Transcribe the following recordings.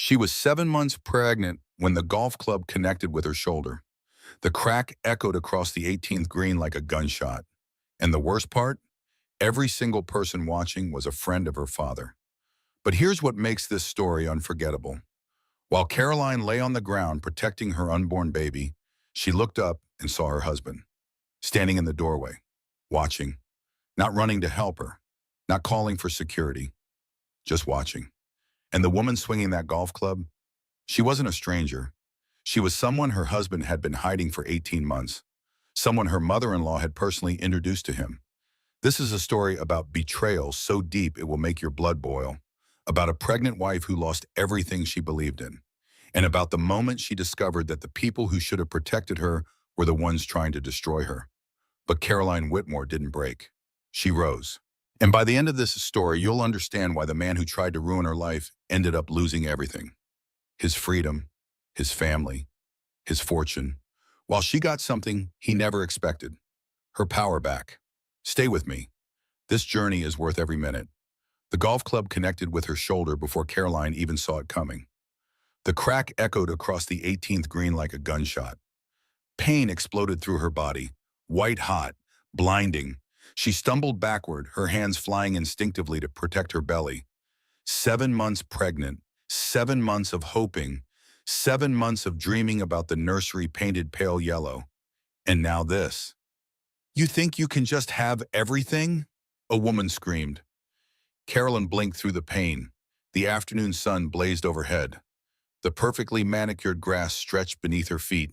She was 7 months pregnant when the golf club connected with her shoulder. The crack echoed across the 18th green like a gunshot. And the worst part? Every single person watching was a friend of her father. But here's what makes this story unforgettable. While Caroline lay on the ground protecting her unborn baby, she looked up and saw her husband, standing in the doorway, watching, not running to help her, not calling for security, just watching. And the woman swinging that golf club, she wasn't a stranger. She was someone her husband had been hiding for 18 months, someone her mother-in-law had personally introduced to him. This is a story about betrayal so deep it will make your blood boil, about a pregnant wife who lost everything she believed in, and about the moment she discovered that the people who should have protected her were the ones trying to destroy her. But Caroline Whitmore didn't break. She rose. And by the end of this story, you'll understand why the man who tried to ruin her life ended up losing everything. His freedom, his family, his fortune, while she got something he never expected, her power back. Stay with me. This journey is worth every minute. The golf club connected with her shoulder before Caroline even saw it coming. The crack echoed across the 18th green like a gunshot. Pain exploded through her body, white hot, blinding. She stumbled backward, her hands flying instinctively to protect her belly. 7 months pregnant, 7 months of hoping, 7 months of dreaming about the nursery painted pale yellow. And now this. You think you can just have everything? A woman screamed. Carolyn blinked through the pain. The afternoon sun blazed overhead. The perfectly manicured grass stretched beneath her feet,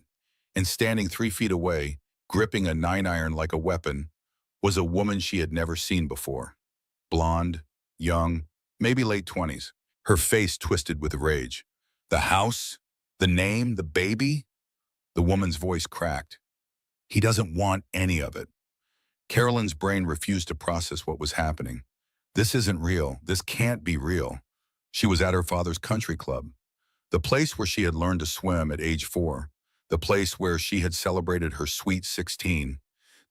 and standing 3 feet away, gripping a 9-iron like a weapon, was a woman she had never seen before. Blonde, young, maybe late 20s, her face twisted with rage. The house, the name, the baby? The woman's voice cracked. He doesn't want any of it. Carolyn's brain refused to process what was happening. This isn't real. This can't be real. She was at her father's country club, the place where she had learned to swim at age 4, the place where she had celebrated her sweet 16,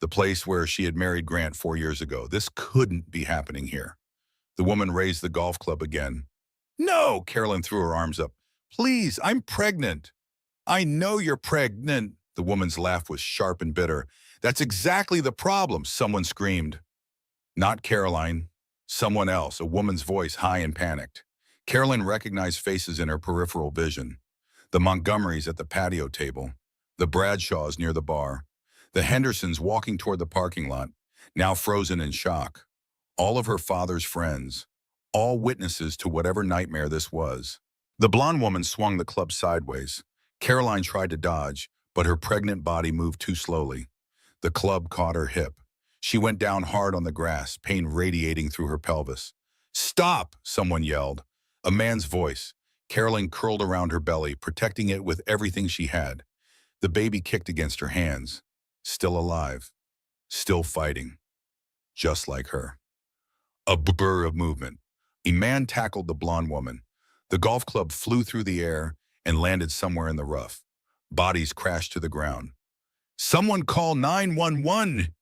the place where she had married Grant 4 years ago. This couldn't be happening here. The woman raised the golf club again. No, Carolyn threw her arms up. Please, I'm pregnant. I know you're pregnant. The woman's laugh was sharp and bitter. That's exactly the problem, someone screamed. Not Caroline. Someone else, a woman's voice high and panicked. Carolyn recognized faces in her peripheral vision. The Montgomerys at the patio table, the Bradshaws near the bar, the Hendersons walking toward the parking lot, now frozen in shock. All of her father's friends, all witnesses to whatever nightmare this was. The blonde woman swung the club sideways. Caroline tried to dodge, but her pregnant body moved too slowly. The club caught her hip. She went down hard on the grass, pain radiating through her pelvis. Stop, someone yelled. A man's voice. Caroline curled around her belly, protecting it with everything she had. The baby kicked against her hands. Still alive. Still fighting. Just like her. A burr of movement. A man tackled the blonde woman. The golf club flew through the air and landed somewhere in the rough. Bodies crashed to the ground. Someone call 911!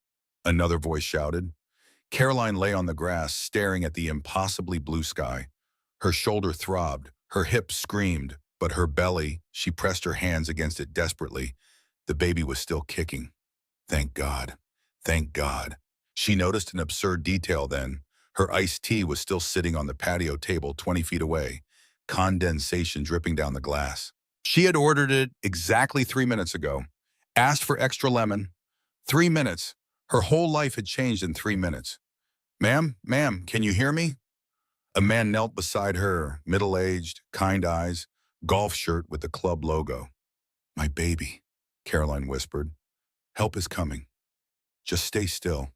Another voice shouted. Caroline lay on the grass, staring at the impossibly blue sky. Her shoulder throbbed, her hips screamed, but her belly, she pressed her hands against it desperately. The baby was still kicking. Thank God. Thank God. She noticed an absurd detail then. Her iced tea was still sitting on the patio table 20 feet away, condensation dripping down the glass. She had ordered it exactly 3 minutes ago. Asked for extra lemon. 3 minutes. Her whole life had changed in 3 minutes. Ma'am, can you hear me? A man knelt beside her, middle-aged, kind eyes, golf shirt with the club logo. My baby, Caroline whispered. Help is coming. Just stay still.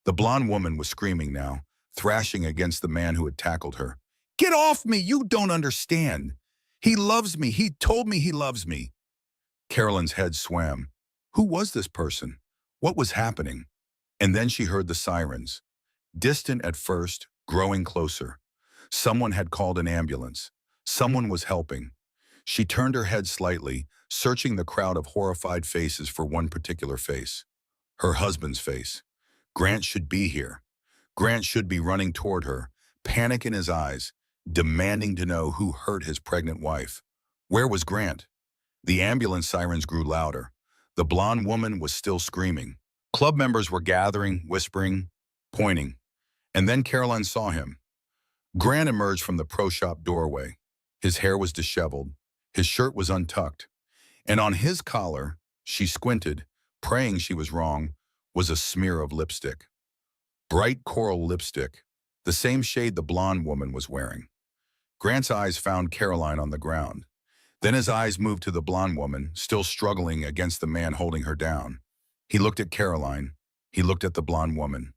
The blonde woman was screaming now, thrashing against the man who had tackled her. Get off me! You don't understand. He loves me. He told me he loves me. Carolyn's head swam. Who was this person? What was happening? And then she heard the sirens. Distant at first, growing closer. Someone had called an ambulance. Someone was helping. She turned her head slightly, searching the crowd of horrified faces for one particular face. Her husband's face. Grant should be here. Grant should be running toward her, panic in his eyes, demanding to know who hurt his pregnant wife. Where was Grant? The ambulance sirens grew louder. The blonde woman was still screaming. Club members were gathering, whispering, pointing. And then Caroline saw him. Grant emerged from the pro shop doorway. His hair was disheveled. His shirt was untucked. And on his collar, she squinted, praying she was wrong, was a smear of lipstick. Bright coral lipstick, the same shade the blonde woman was wearing. Grant's eyes found Caroline on the ground. Then his eyes moved to the blonde woman, still struggling against the man holding her down. He looked at Caroline. He looked at the blonde woman.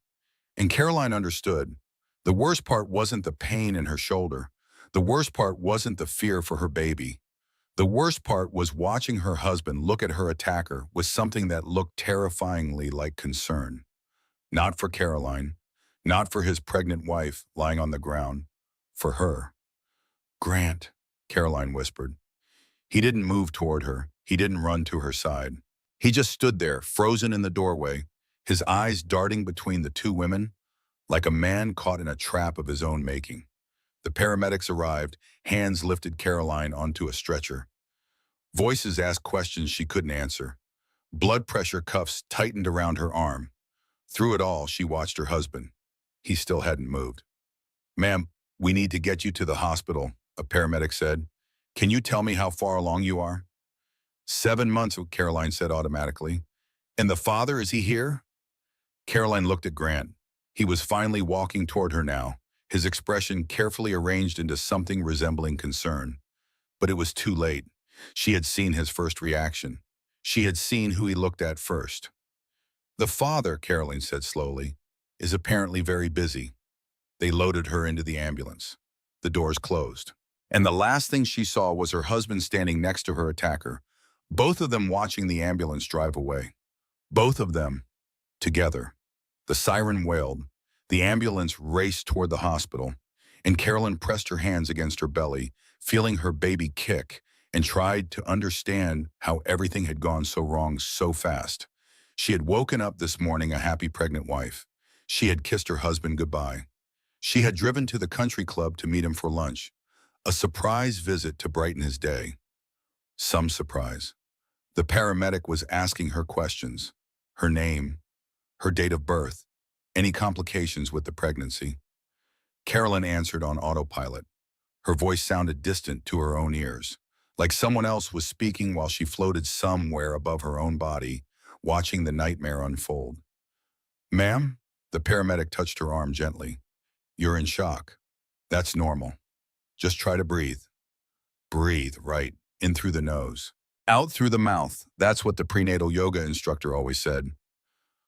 And Caroline understood. The worst part wasn't the pain in her shoulder. The worst part wasn't the fear for her baby. The worst part was watching her husband look at her attacker with something that looked terrifyingly like concern. Not for Caroline, not for his pregnant wife lying on the ground, for her. Grant, Caroline whispered. He didn't move toward her. He didn't run to her side. He just stood there, frozen in the doorway, his eyes darting between the two women, like a man caught in a trap of his own making. The paramedics arrived, hands lifted Caroline onto a stretcher. Voices asked questions she couldn't answer. Blood pressure cuffs tightened around her arm. Through it all, she watched her husband. He still hadn't moved. "Ma'am, we need to get you to the hospital," a paramedic said. "Can you tell me how far along you are?" 7 months, Caroline said automatically. "And the father, is he here?" Caroline looked at Grant. He was finally walking toward her now, his expression carefully arranged into something resembling concern. But it was too late. She had seen his first reaction. She had seen who he looked at first. "The father," Caroline said slowly, "is apparently very busy." They loaded her into the ambulance. The doors closed. And the last thing she saw was her husband standing next to her attacker, both of them watching the ambulance drive away. Both of them, together. The siren wailed. The ambulance raced toward the hospital, and Caroline pressed her hands against her belly, feeling her baby kick, and tried to understand how everything had gone so wrong so fast. She had woken up this morning a happy pregnant wife. She had kissed her husband goodbye. She had driven to the country club to meet him for lunch, a surprise visit to brighten his day. Some surprise. The paramedic was asking her questions, her name, her date of birth, any complications with the pregnancy. Caroline answered on autopilot. Her voice sounded distant to her own ears, like someone else was speaking while she floated somewhere above her own body, watching the nightmare unfold. "Ma'am?" The paramedic touched her arm gently. "You're in shock. That's normal. Just try to breathe. Breathe, right, in through the nose. Out through the mouth." That's what the prenatal yoga instructor always said.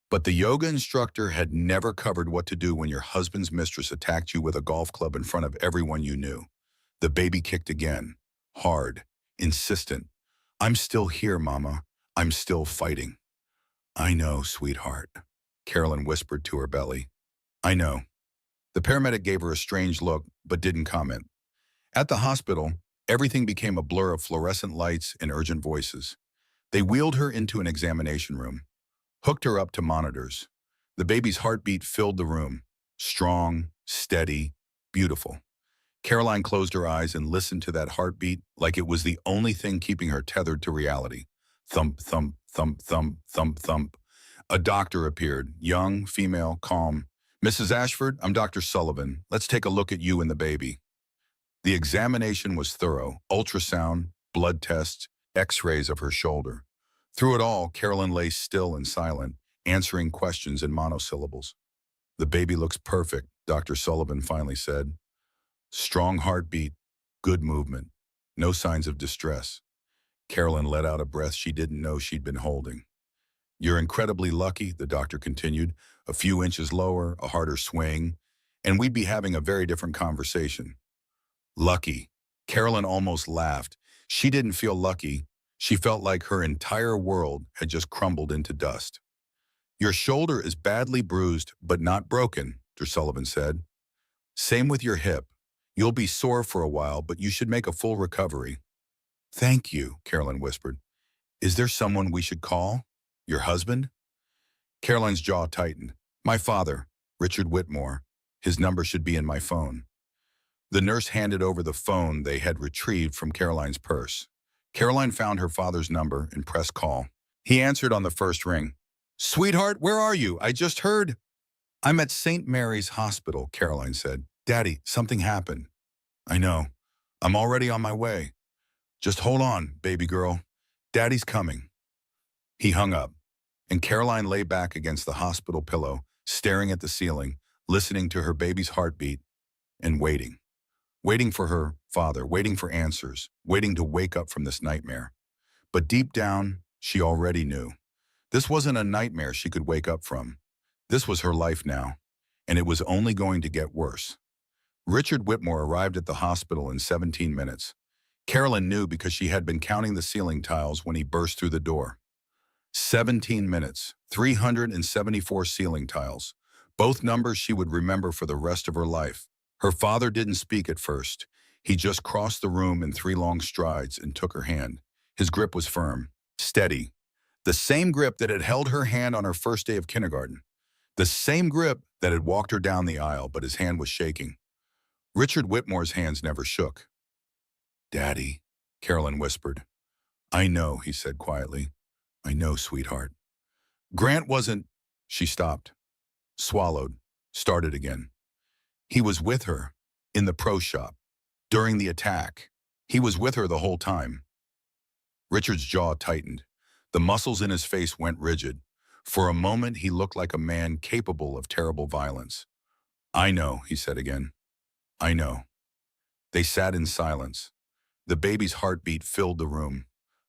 But the yoga instructor had never covered what to do when your husband's mistress attacked you with a golf club in front of everyone you knew. The baby kicked again, hard, insistent. "I'm still here, Mama. I'm still fighting." "I know, sweetheart," Caroline whispered to her belly. "I know." The paramedic gave her a strange look, but didn't comment. At the hospital, everything became a blur of fluorescent lights and urgent voices. They wheeled her into an examination room, hooked her up to monitors. The baby's heartbeat filled the room, strong, steady, beautiful. Caroline closed her eyes and listened to that heartbeat like it was the only thing keeping her tethered to reality. Thump, thump, thump, thump, thump, thump. A doctor appeared, young, female, calm. "Mrs. Ashford, I'm Dr. Sullivan. Let's take a look at you and the baby." The examination was thorough. Ultrasound, blood tests, x-rays of her shoulder. Through it all, Caroline lay still and silent, answering questions in monosyllables. "The baby looks perfect," Dr. Sullivan finally said. "Strong heartbeat, good movement, no signs of distress." Caroline let out a breath she didn't know she'd been holding. "You're incredibly lucky," the doctor continued. "A few inches lower, a harder swing, and we'd be having a very different conversation." Lucky. Caroline almost laughed. She didn't feel lucky. She felt like her entire world had just crumbled into dust. "Your shoulder is badly bruised, but not broken," Dr. Sullivan said. "Same with your hip. You'll be sore for a while, but you should make a full recovery." "Thank you," Caroline whispered. "Is there someone we should call? Your husband?" Caroline's jaw tightened. "My father, Richard Whitmore. His number should be in my phone." The nurse handed over the phone they had retrieved from Caroline's purse. Caroline found her father's number and pressed call. He answered on the first ring. "Sweetheart, where are you? I just heard." "I'm at St. Mary's Hospital," Caroline said. "Daddy, something happened." "I know. I'm already on my way. Just hold on, baby girl. Daddy's coming." He hung up, and Caroline lay back against the hospital pillow, staring at the ceiling, listening to her baby's heartbeat, and waiting. Waiting for her father, waiting for answers, waiting to wake up from this nightmare. But deep down, she already knew. This wasn't a nightmare she could wake up from. This was her life now, and it was only going to get worse. Richard Whitmore arrived at the hospital in 17 minutes. Carolyn knew because she had been counting the ceiling tiles when he burst through the door. 17 minutes, 374 ceiling tiles, both numbers she would remember for the rest of her life. Her father didn't speak at first. He just crossed the room in 3 long strides and took her hand. His grip was firm, steady. The same grip that had held her hand on her first day of kindergarten. The same grip that had walked her down the aisle, but his hand was shaking. Richard Whitmore's hands never shook. "Daddy," Carolyn whispered. "I know," he said quietly. "I know, sweetheart." Grant wasn't. She stopped, swallowed, started again. He was with her, in the pro shop, during the attack. He was with her the whole time. Richard's jaw tightened. The muscles in his face went rigid. For a moment, he looked like a man capable of terrible violence. "I know," he said again. "I know." They sat in silence. The baby's heartbeat filled the room.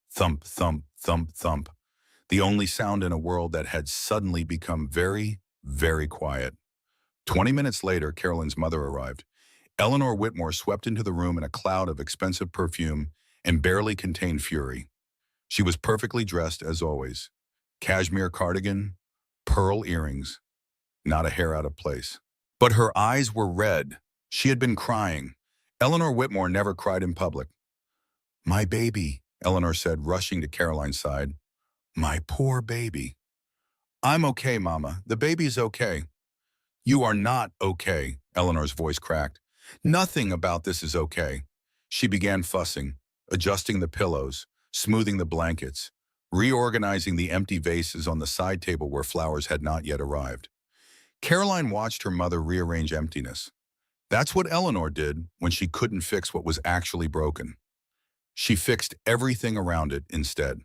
Thump, thump, thump, thump. The only sound in a world that had suddenly become very, very quiet. 20 minutes later, Carolyn's mother arrived. Eleanor Whitmore swept into the room in a cloud of expensive perfume and barely contained fury. She was perfectly dressed as always. Cashmere cardigan, pearl earrings, not a hair out of place. But her eyes were red. She had been crying. Eleanor Whitmore never cried in public. "My baby," Eleanor said, rushing to Caroline's side. "My poor baby." "I'm okay, Mama. The baby's okay." "You are not okay," Eleanor's voice cracked. "Nothing about this is okay." She began fussing, adjusting the pillows, smoothing the blankets, reorganizing the empty vases on the side table where flowers had not yet arrived. Caroline watched her mother rearrange emptiness. That's what Eleanor did when she couldn't fix what was actually broken. She fixed everything around it instead.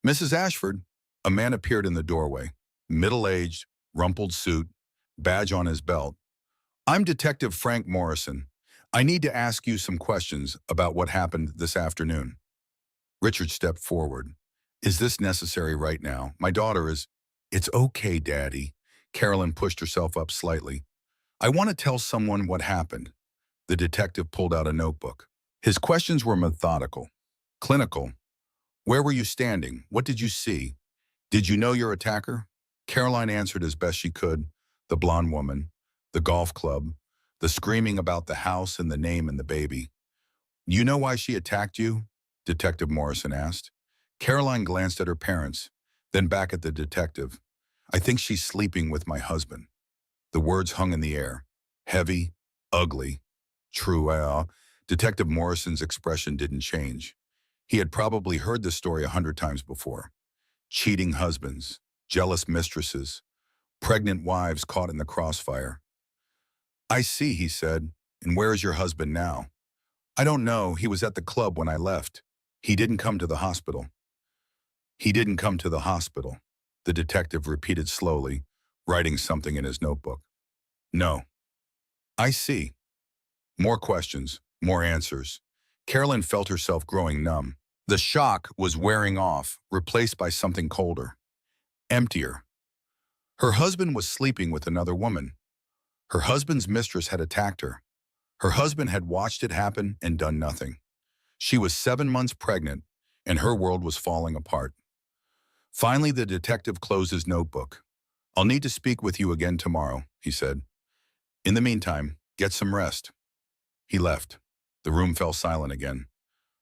"Mrs. Ashford," a man appeared in the doorway, middle-aged, rumpled suit, badge on his belt. "I'm Detective Frank Morrison. I need to ask you some questions about what happened this afternoon." Richard stepped forward. "Is this necessary right now? My daughter is—" "It's okay, Daddy." Carolyn pushed herself up slightly. "I want to tell someone what happened." The detective pulled out a notebook. His questions were methodical, clinical. "Where were you standing? What did you see? Did you know your attacker?" Caroline answered as best she could. The blonde woman, the golf club, the screaming about the house and the name and the baby. "You know why she attacked you?" Detective Morrison asked. Caroline glanced at her parents, then back at the detective. "I think she's sleeping with my husband." The words hung in the air. Heavy, ugly, true. Detective Morrison's expression didn't change. He had probably heard this story 100 times before. Cheating husbands, jealous mistresses, pregnant wives caught in the crossfire. "I see," he said. "And where is your husband now?" "I don't know. He was at the club when I left. He didn't come to the hospital." "He didn't come to the hospital," the detective repeated slowly, writing something in his notebook. "No." "I see." More questions, more answers. Carolyn felt herself growing numb. The shock was wearing off, replaced by something colder, emptier. Her husband was sleeping with another woman. Her husband's mistress had attacked her. Her husband had watched it happen and done nothing. She was 7 months pregnant, and her world was falling apart. Finally, the detective closed his notebook. "I'll need to speak with you again tomorrow," he said. "In the meantime, get some rest." He left. The room fell silent again.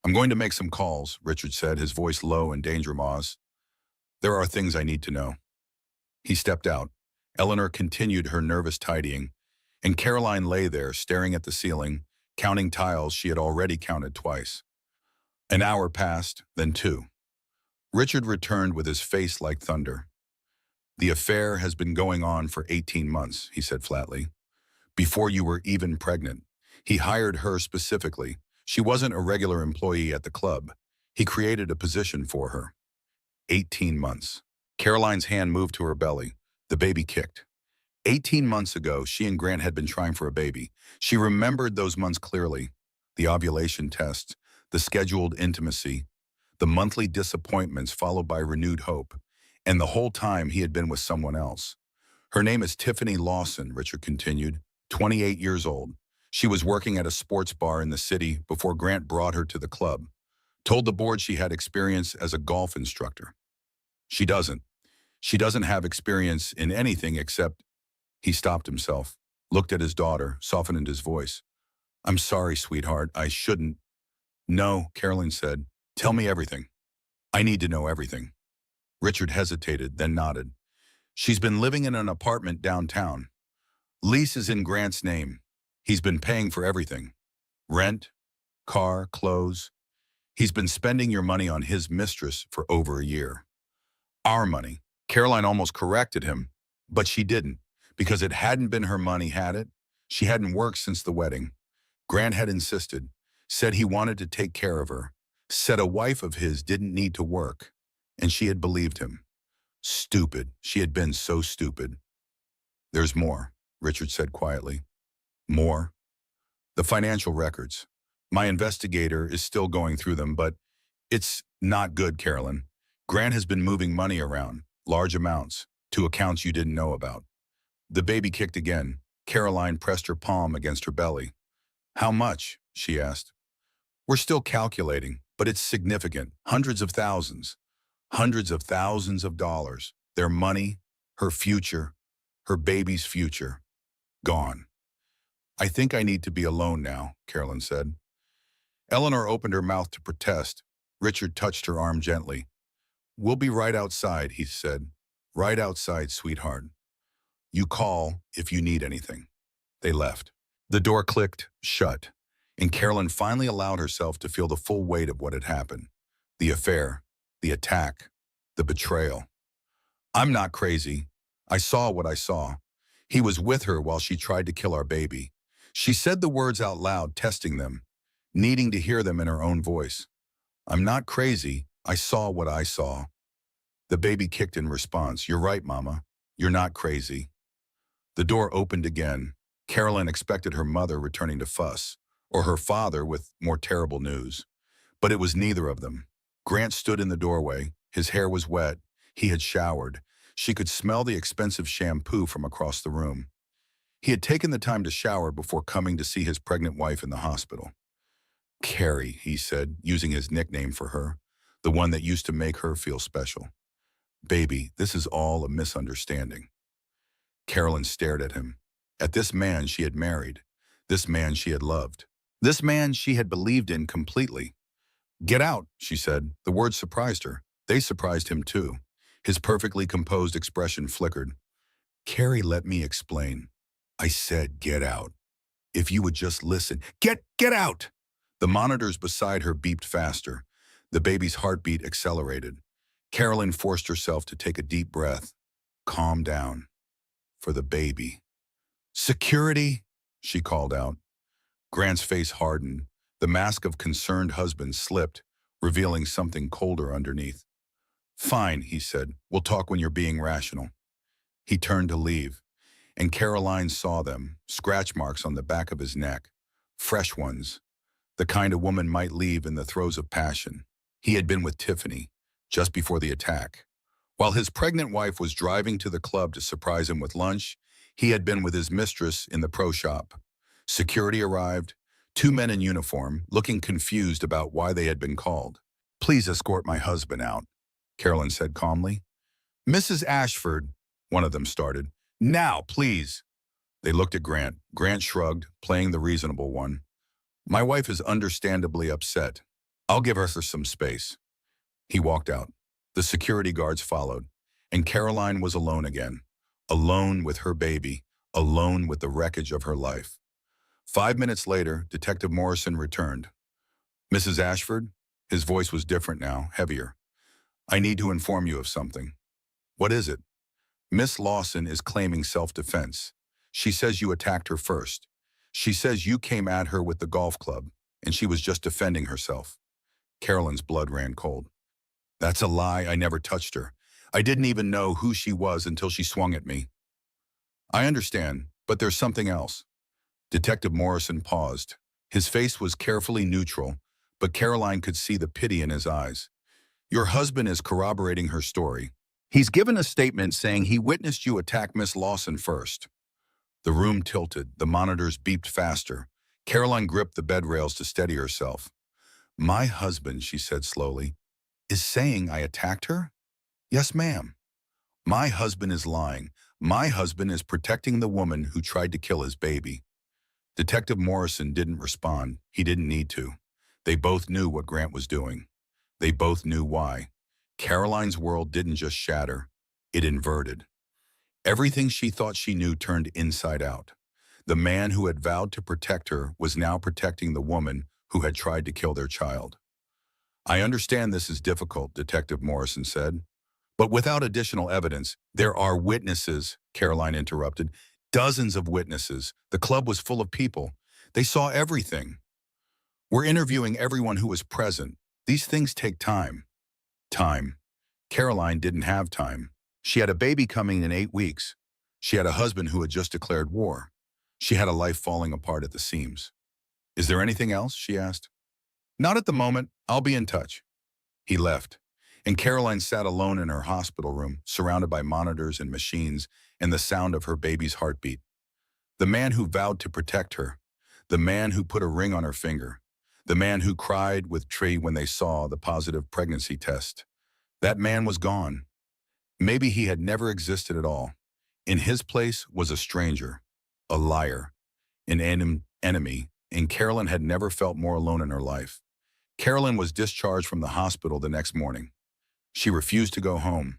"I'm going to make some calls," Richard said, his voice low and danger-mouse. "There are things I need to know." He stepped out. Eleanor continued her nervous tidying, and Caroline lay there, staring at the ceiling, counting tiles she had already counted twice. An hour passed, then two. Richard returned with his face like thunder. "The affair has been going on for 18 months, he said flatly. "Before you were even pregnant. He hired her specifically. She wasn't a regular employee at the club. He created a position for her. 18 months. Caroline's hand moved to her belly. The baby kicked. 18 months ago, she and Grant had been trying for a baby. She remembered those months clearly. The ovulation tests, the scheduled intimacy, the monthly disappointments followed by renewed hope. And the whole time he had been with someone else. Her name is Tiffany Lawson, Richard continued, 28 years old. She was working at a sports bar in the city before Grant brought her to the club. Told the board she had experience as a golf instructor. She doesn't. She doesn't have experience in anything except... He stopped himself, looked at his daughter, softened his voice. "I'm sorry, sweetheart, I shouldn't." "No," Caroline said. "Tell me everything. I need to know everything." Richard hesitated, then nodded. "She's been living in an apartment downtown. Lease is in Grant's name. He's been paying for everything. Rent, car, clothes. He's been spending your money on his mistress for over a year. Our money." Caroline almost corrected him, but she didn't, because it hadn't been her money, had it? She hadn't worked since the wedding. Grant had insisted, said he wanted to take care of her, said a wife of his didn't need to work, and she had believed him. Stupid. She had been so stupid. "There's more," Richard said quietly. "More? The financial records. My investigator is still going through them, but it's not good, Carolyn. Grant has been moving money around, large amounts, to accounts you didn't know about." The baby kicked again. Caroline pressed her palm against her belly. "How much?" she asked. "We're still calculating, but it's significant. Hundreds of thousands. Hundreds of thousands of dollars. Their money, her future, her baby's future. Gone." "I think I need to be alone now," Carolyn said. Eleanor opened her mouth to protest. Richard touched her arm gently. "We'll be right outside," he said. "Right outside, sweetheart. You call if you need anything." They left. The door clicked shut, and Carolyn finally allowed herself to feel the full weight of what had happened. The affair, the attack, the betrayal. "I'm not crazy. I saw what I saw. He was with her while she tried to kill our baby." She said the words out loud, testing them, needing to hear them in her own voice. "I'm not crazy. I saw what I saw." The baby kicked in response. "You're right, Mama. You're not crazy." The door opened again. Carolyn expected her mother returning to fuss, or her father with more terrible news. But it was neither of them. Grant stood in the doorway. His hair was wet. He had showered. She could smell the expensive shampoo from across the room. He had taken the time to shower before coming to see his pregnant wife in the hospital. "Carrie," he said, using his nickname for her, the one that used to make her feel special. "Baby, this is all a misunderstanding." Carolyn stared at him, at this man she had married, this man she had loved, this man she had believed in completely. "Get out," she said. The words surprised her. They surprised him too. His perfectly composed expression flickered. "Carrie, let me explain. I said get out. If you would just listen. Get out!" The monitors beside her beeped faster. The baby's heartbeat accelerated. Carolyn forced herself to take a deep breath. Calm down. For the baby. "Security!" she called out. Grant's face hardened. The mask of concerned husband slipped, revealing something colder underneath. "Fine," he said. "We'll talk when you're being rational." He turned to leave, and Caroline saw them, scratch marks on the back of his neck, fresh ones, the kind a woman might leave in the throes of passion. He had been with Tiffany, just before the attack. While his pregnant wife was driving to the club to surprise him with lunch, he had been with his mistress in the pro shop. Security arrived, two men in uniform, looking confused about why they had been called. "Please escort my husband out," Carolyn said calmly. "Mrs. Ashford," one of them started. "Now, please." They looked at Grant. Grant shrugged, playing the reasonable one. "My wife is understandably upset. I'll give her some space." He walked out. The security guards followed, and Caroline was alone again. Alone with her baby, alone with the wreckage of her life. 5 minutes later, Detective Morrison returned. Mrs. Ashford? His voice was different now, heavier. I need to inform you of something. What is it? Miss Lawson is claiming self-defense. She says you attacked her first. She says you came at her with the golf club, and she was just defending herself. Carolyn's blood ran cold. That's a lie. I never touched her. I didn't even know who she was until she swung at me. I understand, but there's something else. Detective Morrison paused. His face was carefully neutral, but Caroline could see the pity in his eyes. Your husband is corroborating her story. He's given a statement saying he witnessed you attack Miss Lawson first. The room tilted. The monitors beeped faster. Caroline gripped the bed rails to steady herself. My husband, she said slowly, is saying I attacked her? Yes, ma'am. My husband is lying. My husband is protecting the woman who tried to kill his baby. Detective Morrison didn't respond. He didn't need to. They both knew what Grant was doing. They both knew why. Caroline's world didn't just shatter. It inverted. Everything she thought she knew turned inside out. The man who had vowed to protect her was now protecting the woman who had tried to kill their child. I understand this is difficult, Detective Morrison said. But without additional evidence, there are witnesses, Caroline interrupted. Dozens of witnesses. The club was full of people. They saw everything. We're interviewing everyone who was present. These things take time. Time. Caroline didn't have time. She had a baby coming in 8 weeks. She had a husband who had just declared war. She had a life falling apart at the seams. Is there anything else? She asked. Not at the moment. I'll be in touch. He left, and Caroline sat alone in her hospital room, surrounded by monitors and machines and the sound of her baby's heartbeat. The man who vowed to protect her, the man who put a ring on her finger, the man who cried with Tree when they saw the positive pregnancy test. That man was gone. Maybe he had never existed at all. In his place was a stranger, a liar, an enemy, and Carolyn had never felt more alone in her life. Carolyn was discharged from the hospital the next morning. She refused to go home,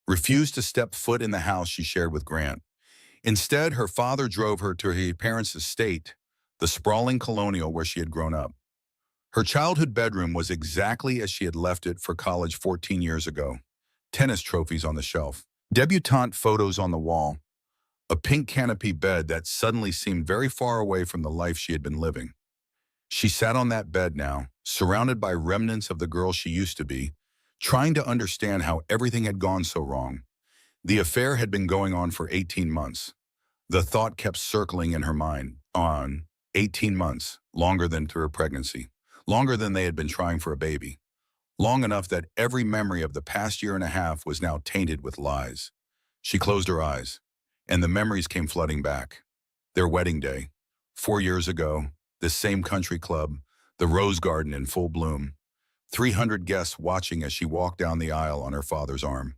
refused to step foot in the house she shared with Grant. Instead, her father drove her to her parents' estate, the sprawling colonial where she had grown up. Her childhood bedroom was exactly as she had left it for college 14 years ago. Tennis trophies on the shelf, debutante photos on the wall, a pink canopy bed that suddenly seemed very far away from the life she had been living. She sat on that bed now, surrounded by remnants of the girl she used to be, trying to understand how everything had gone so wrong. The affair had been going on for 18 months. The thought kept circling in her mind. 18 months, longer than to her pregnancy, longer than they had been trying for a baby, long enough that every memory of the past year and a half was now tainted with lies. She closed her eyes, and the memories came flooding back. Their wedding day, 4 years ago, this same country club, the Rose Garden in full bloom, 300 guests watching as she walked down the aisle on her father's arm.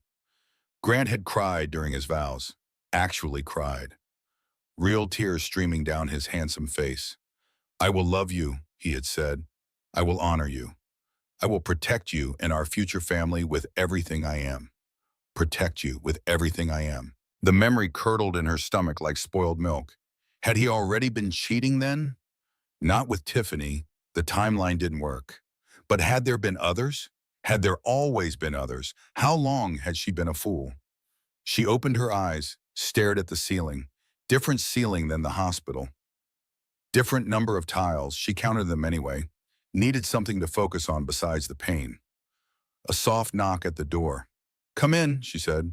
Grant had cried during his vows, actually cried, real tears streaming down his handsome face. I will love you, he had said. I will honor you. I will protect you and our future family with everything I am. Protect you with everything I am. The memory curdled in her stomach like spoiled milk. Had he already been cheating then? Not with Tiffany. The timeline didn't work. But had there been others? Had there always been others? How long had she been a fool? She opened her eyes, stared at the ceiling. Different ceiling than the hospital. Different number of tiles, she counted them anyway. Needed something to focus on besides the pain. A soft knock at the door. Come in, she said.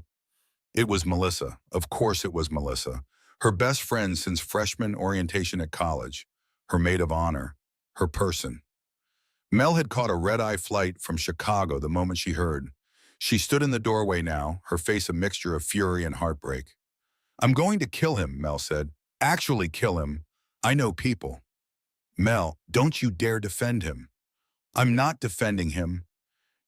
It was Melissa. Of course it was Melissa. Her best friend since freshman orientation at college. Her maid of honor. Her person. Mel had caught a red-eye flight from Chicago the moment she heard. She stood in the doorway now, her face a mixture of fury and heartbreak. I'm going to kill him, Mel said. Actually kill him. I know people. Mel, don't you dare defend him. I'm not defending him.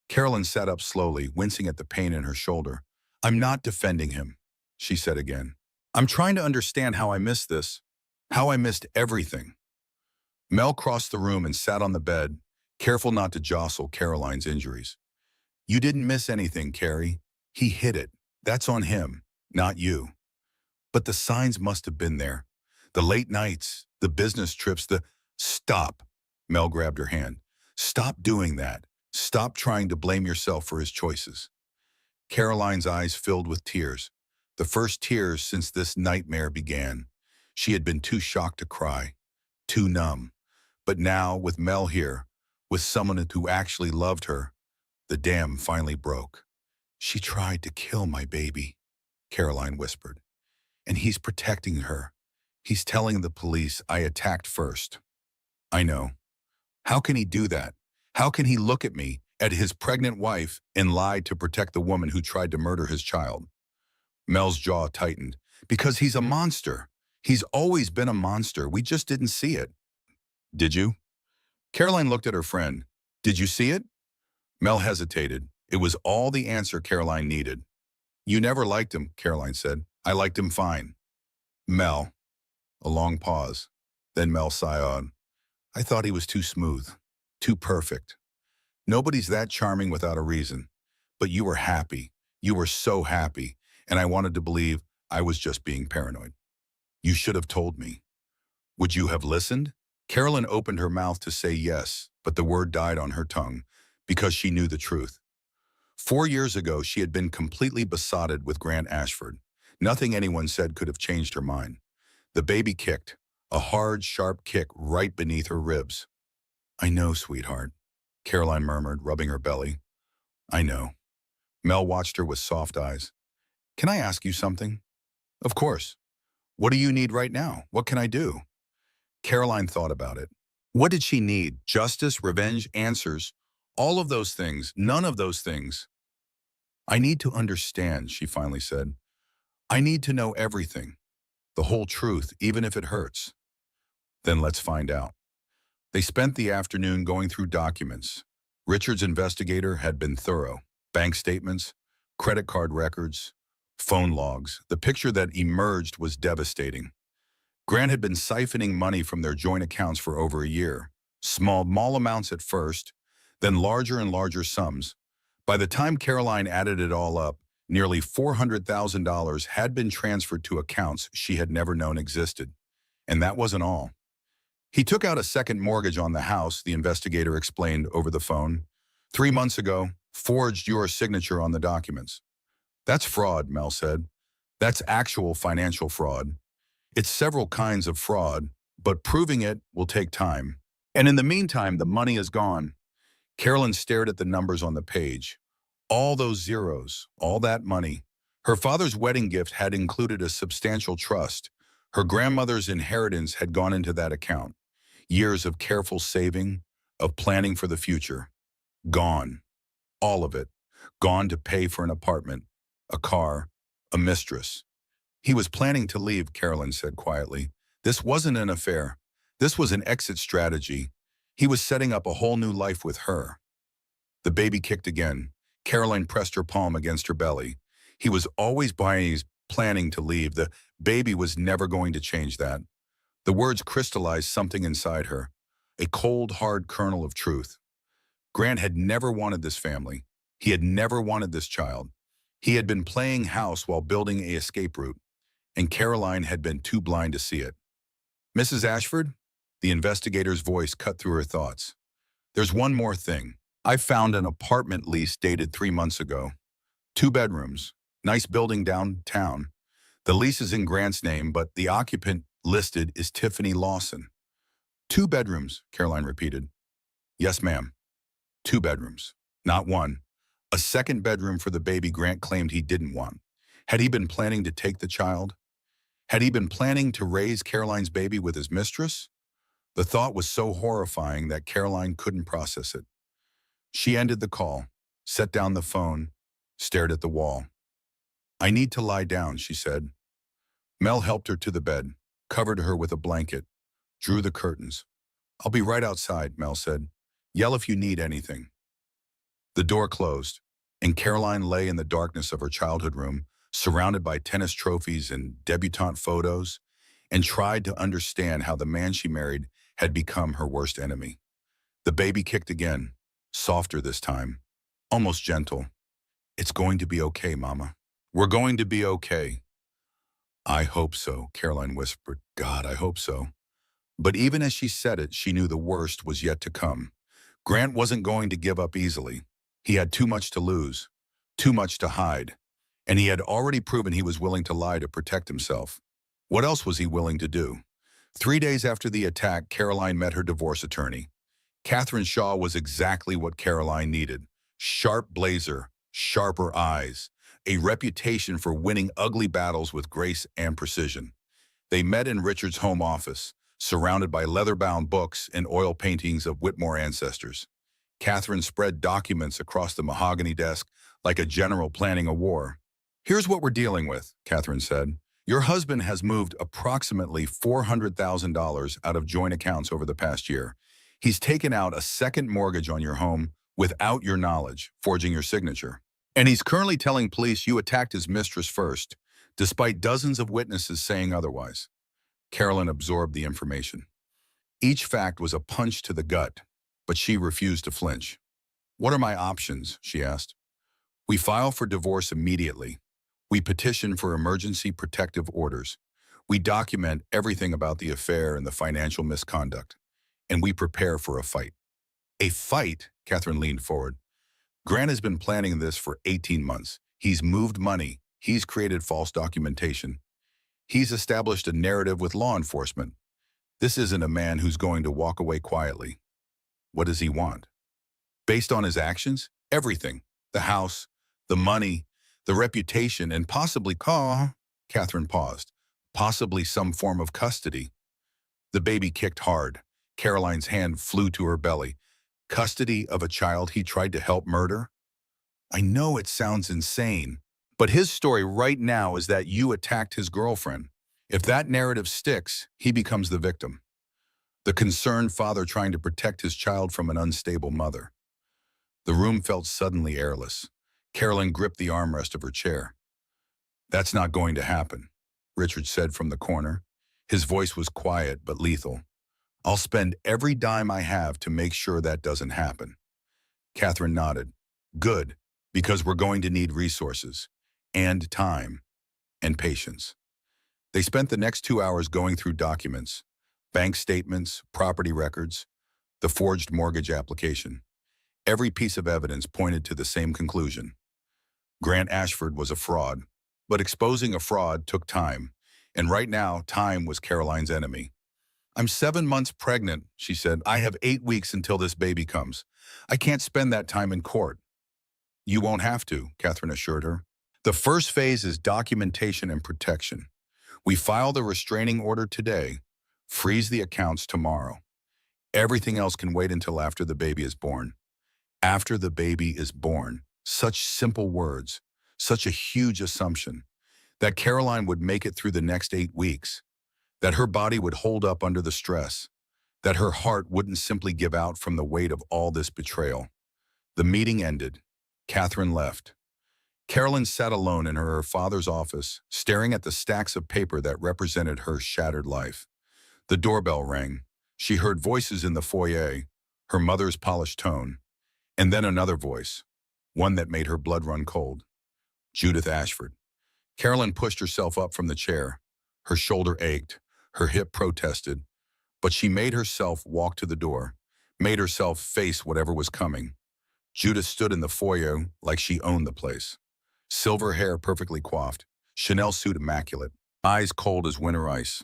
Carolyn sat up slowly, wincing at the pain in her shoulder. I'm not defending him, she said again. I'm trying to understand how I missed this, how I missed everything. Mel crossed the room and sat on the bed, careful not to jostle Caroline's injuries. You didn't miss anything, Carrie. He hid it. That's on him, not you. But the signs must have been there. The late nights, the business trips, the... Stop. Mel grabbed her hand. Stop doing that. Stop trying to blame yourself for his choices. Caroline's eyes filled with tears. The first tears since this nightmare began. She had been too shocked to cry, too numb. But now, with Mel here, with someone who actually loved her, the dam finally broke. She tried to kill my baby, Caroline whispered. And he's protecting her. He's telling the police I attacked first. I know. How can he do that? How can he look at me, at his pregnant wife, and lie to protect the woman who tried to murder his child? Mel's jaw tightened. Because he's a monster. He's always been a monster. We just didn't see it. Did you? Caroline looked at her friend. Did you see it? Mel hesitated. It was all the answer Caroline needed. You never liked him, Caroline said. I liked him fine. Mel. A long pause. Then Mel sighed. I thought he was too smooth, too perfect. Nobody's that charming without a reason. But you were happy. You were so happy. And I wanted to believe I was just being paranoid. You should have told me. Would you have listened? Caroline opened her mouth to say yes, but the word died on her tongue because she knew the truth. 4 years ago, she had been completely besotted with Grant Ashford. Nothing anyone said could have changed her mind. The baby kicked, a hard, sharp kick right beneath her ribs. I know, sweetheart, Caroline murmured, rubbing her belly. I know. Mel watched her with soft eyes. Can I ask you something? Of course. What do you need right now? What can I do? Caroline thought about it. What did she need? Justice, revenge, answers? All of those things, none of those things. I need to understand, she finally said. I need to know everything. The whole truth, even if it hurts. Then let's find out. They spent the afternoon going through documents. Richard's investigator had been thorough. Bank statements, credit card records, phone logs. The picture that emerged was devastating. Grant had been siphoning money from their joint accounts for over a year. Small amounts at first, then larger and larger sums. By the time Caroline added it all up, nearly $400,000 had been transferred to accounts she had never known existed. And that wasn't all. He took out a second mortgage on the house, the investigator explained over the phone. 3 months ago, forged your signature on the documents. That's fraud, Mel said. That's actual financial fraud. It's several kinds of fraud, but proving it will take time. And in the meantime, the money is gone. Carolyn stared at the numbers on the page. All those zeros, all that money. Her father's wedding gift had included a substantial trust. Her grandmother's inheritance had gone into that account. Years of careful saving, of planning for the future. Gone. All of it. Gone to pay for an apartment, a car, a mistress. He was planning to leave, Caroline said quietly. This wasn't an affair. This was an exit strategy. He was setting up a whole new life with her. The baby kicked again. Caroline pressed her palm against her belly. He was always planning to leave. The baby was never going to change that. The words crystallized something inside her, a cold, hard kernel of truth. Grant had never wanted this family. He had never wanted this child. He had been playing house while building an escape route, and Caroline had been too blind to see it. Mrs. Ashford? The investigator's voice cut through her thoughts. There's one more thing. I found an apartment lease dated 3 months ago. 2 bedrooms. Nice building downtown. The lease is in Grant's name, but the occupant listed is Tiffany Lawson. 2 bedrooms, Caroline repeated. Yes, ma'am. 2 bedrooms. Not one. A second bedroom for the baby Grant claimed he didn't want. Had he been planning to take the child? Had he been planning to raise Caroline's baby with his mistress? The thought was so horrifying that Caroline couldn't process it. She ended the call, set down the phone, stared at the wall. I need to lie down, she said. Mel helped her to the bed, covered her with a blanket, drew the curtains. I'll be right outside, Mel said. Yell if you need anything. The door closed, and Caroline lay in the darkness of her childhood room, surrounded by tennis trophies and debutante photos, and tried to understand how the man she married had become her worst enemy. The baby kicked again, softer this time, almost gentle. It's going to be okay, Mama. We're going to be okay. I hope so, Caroline whispered. God, I hope so. But even as she said it, she knew the worst was yet to come. Grant wasn't going to give up easily. He had too much to lose, too much to hide, and he had already proven he was willing to lie to protect himself. What else was he willing to do? 3 days after the attack, Caroline met her divorce attorney. Catherine Shaw was exactly what Caroline needed. Sharp blazer, sharper eyes, a reputation for winning ugly battles with grace and precision. They met in Richard's home office, surrounded by leather-bound books and oil paintings of Whitmore ancestors. Catherine spread documents across the mahogany desk like a general planning a war. Here's what we're dealing with, Catherine said. Your husband has moved approximately $400,000 out of joint accounts over the past year. He's taken out a second mortgage on your home without your knowledge, forging your signature. And he's currently telling police you attacked his mistress first, despite dozens of witnesses saying otherwise. Carolyn absorbed the information. Each fact was a punch to the gut, but she refused to flinch. What are my options? She asked. We file for divorce immediately. We petition for emergency protective orders. We document everything about the affair and the financial misconduct. And we prepare for a fight. A fight? Catherine leaned forward. Grant has been planning this for 18 months. He's moved money. He's created false documentation. He's established a narrative with law enforcement. This isn't a man who's going to walk away quietly. What does he want? Based on his actions, everything. The house, the money, the reputation, and possibly, Catherine paused, possibly some form of custody. The baby kicked hard. Caroline's hand flew to her belly. Custody of a child he tried to help murder? I know it sounds insane, but his story right now is that you attacked his girlfriend. If that narrative sticks, he becomes the victim. The concerned father trying to protect his child from an unstable mother. The room felt suddenly airless. Carolyn gripped the armrest of her chair. That's not going to happen, Richard said from the corner. His voice was quiet but lethal. I'll spend every dime I have to make sure that doesn't happen. Catherine nodded. Good, because we're going to need resources, and time, and patience. They spent the next 2 hours going through documents, bank statements, property records, the forged mortgage application. Every piece of evidence pointed to the same conclusion. Grant Ashford was a fraud, but exposing a fraud took time, and right now, time was Caroline's enemy. I'm 7 months pregnant, she said. I have 8 weeks until this baby comes. I can't spend that time in court. You won't have to, Catherine assured her. The first phase is documentation and protection. We file the restraining order today, freeze the accounts tomorrow. Everything else can wait until after the baby is born. After the baby is born. Such simple words, such a huge assumption. That Caroline would make it through the next 8 weeks. That her body would hold up under the stress. That her heart wouldn't simply give out from the weight of all this betrayal. The meeting ended. Catherine left. Carolyn sat alone in her father's office, staring at the stacks of paper that represented her shattered life. The doorbell rang. She heard voices in the foyer, her mother's polished tone, and then another voice, one that made her blood run cold. Judith Ashford. Carolyn pushed herself up from the chair. Her shoulder ached, her hip protested, but she made herself walk to the door, made herself face whatever was coming. Judith stood in the foyer like she owned the place. Silver hair perfectly coiffed, Chanel suit immaculate, eyes cold as winter ice.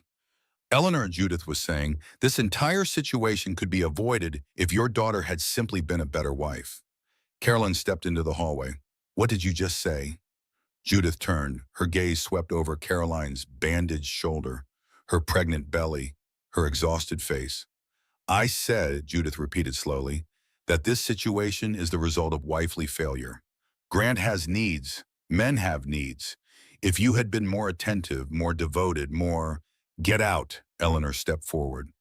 Eleanor, Judith was saying, this entire situation could be avoided if your daughter had simply been a better wife. Carolyn stepped into the hallway. What did you just say? Judith turned, her gaze swept over Caroline's bandaged shoulder, her pregnant belly, her exhausted face. I said, Judith repeated slowly, that this situation is the result of wifely failure. Grant has needs. Men have needs. If you had been more attentive, more devoted, more... Get out, Eleanor stepped forward.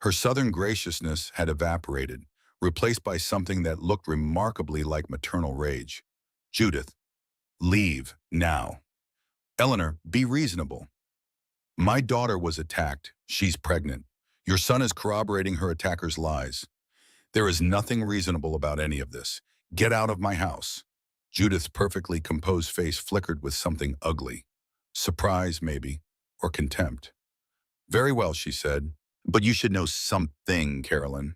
Her southern graciousness had evaporated, replaced by something that looked remarkably like maternal rage. Judith, leave now. Eleanor, be reasonable. My daughter was attacked. She's pregnant. Your son is corroborating her attacker's lies. There is nothing reasonable about any of this. Get out of my house. Judith's perfectly composed face flickered with something ugly. Surprise, maybe. or contempt. Very well, she said. But you should know something, Carolyn.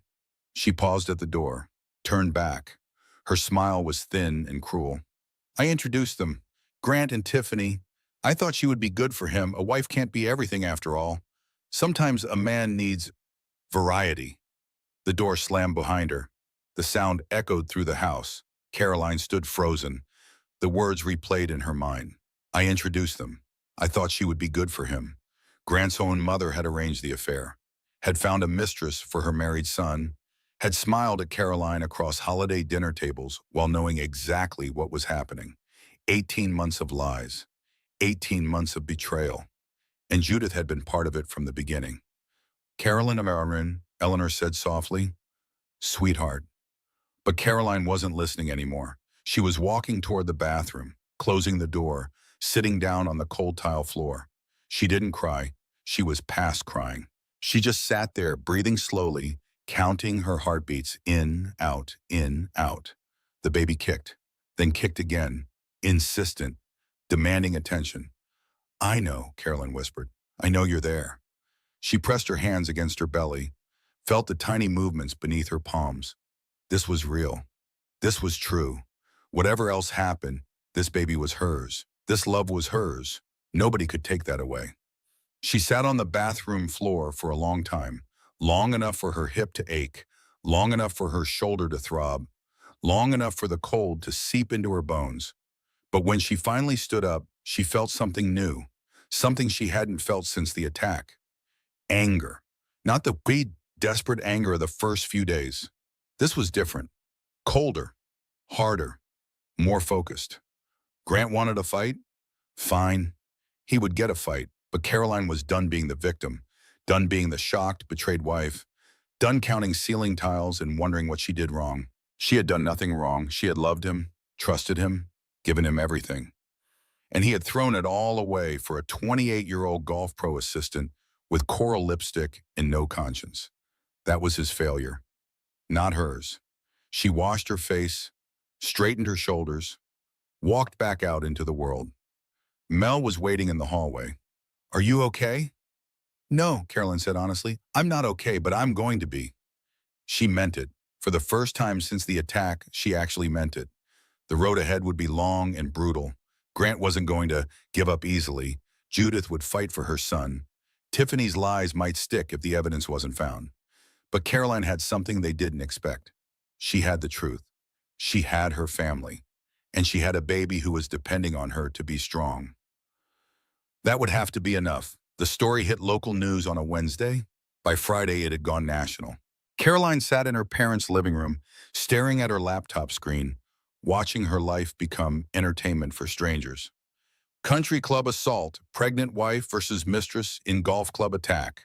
She paused at the door, turned back. Her smile was thin and cruel. I introduced them. Grant and Tiffany. I thought she would be good for him. A wife can't be everything after all. Sometimes a man needs variety. The door slammed behind her. The sound echoed through the house. Caroline stood frozen. The words replayed in her mind. I introduced them. I thought she would be good for him. Grant's own mother had arranged the affair, had found a mistress for her married son, had smiled at Caroline across holiday dinner tables while knowing exactly what was happening. 18 months of lies, 18 months of betrayal, and Judith had been part of it from the beginning. Carolyn Amarin, Eleanor said softly, sweetheart. But Caroline wasn't listening anymore. She was walking toward the bathroom, closing the door, sitting down on the cold tile floor. She didn't cry. She was past crying. She just sat there, breathing slowly, counting her heartbeats in, out, in, out. The baby kicked, then kicked again, insistent, demanding attention. I know, Carolyn whispered. I know you're there. She pressed her hands against her belly, felt the tiny movements beneath her palms. This was real. This was true. Whatever else happened, this baby was hers. This love was hers. Nobody could take that away. She sat on the bathroom floor for a long time, long enough for her hip to ache, long enough for her shoulder to throb, long enough for the cold to seep into her bones. But when she finally stood up, she felt something new, something she hadn't felt since the attack. Anger. Not the weak, desperate anger of the first few days. This was different. Colder, harder, more focused. Grant wanted a fight? Fine. He would get a fight, but Caroline was done being the victim, done being the shocked, betrayed wife, done counting ceiling tiles and wondering what she did wrong. She had done nothing wrong. She had loved him, trusted him, given him everything. And he had thrown it all away for a 28-year-old golf pro assistant with coral lipstick and no conscience. That was his failure, not hers. She washed her face, straightened her shoulders, walked back out into the world. Mel was waiting in the hallway. Are you okay? No, Carolyn said honestly. I'm not okay, but I'm going to be. She meant it. For the first time since the attack, she actually meant it. The road ahead would be long and brutal. Grant wasn't going to give up easily. Judith would fight for her son. Tiffany's lies might stick if the evidence wasn't found. But Caroline had something they didn't expect. She had the truth. She had her family. And she had a baby who was depending on her to be strong. That would have to be enough. The story hit local news on a Wednesday. By Friday, it had gone national. Caroline sat in her parents' living room, staring at her laptop screen, watching her life become entertainment for strangers. Country club assault, pregnant wife versus mistress in golf club attack.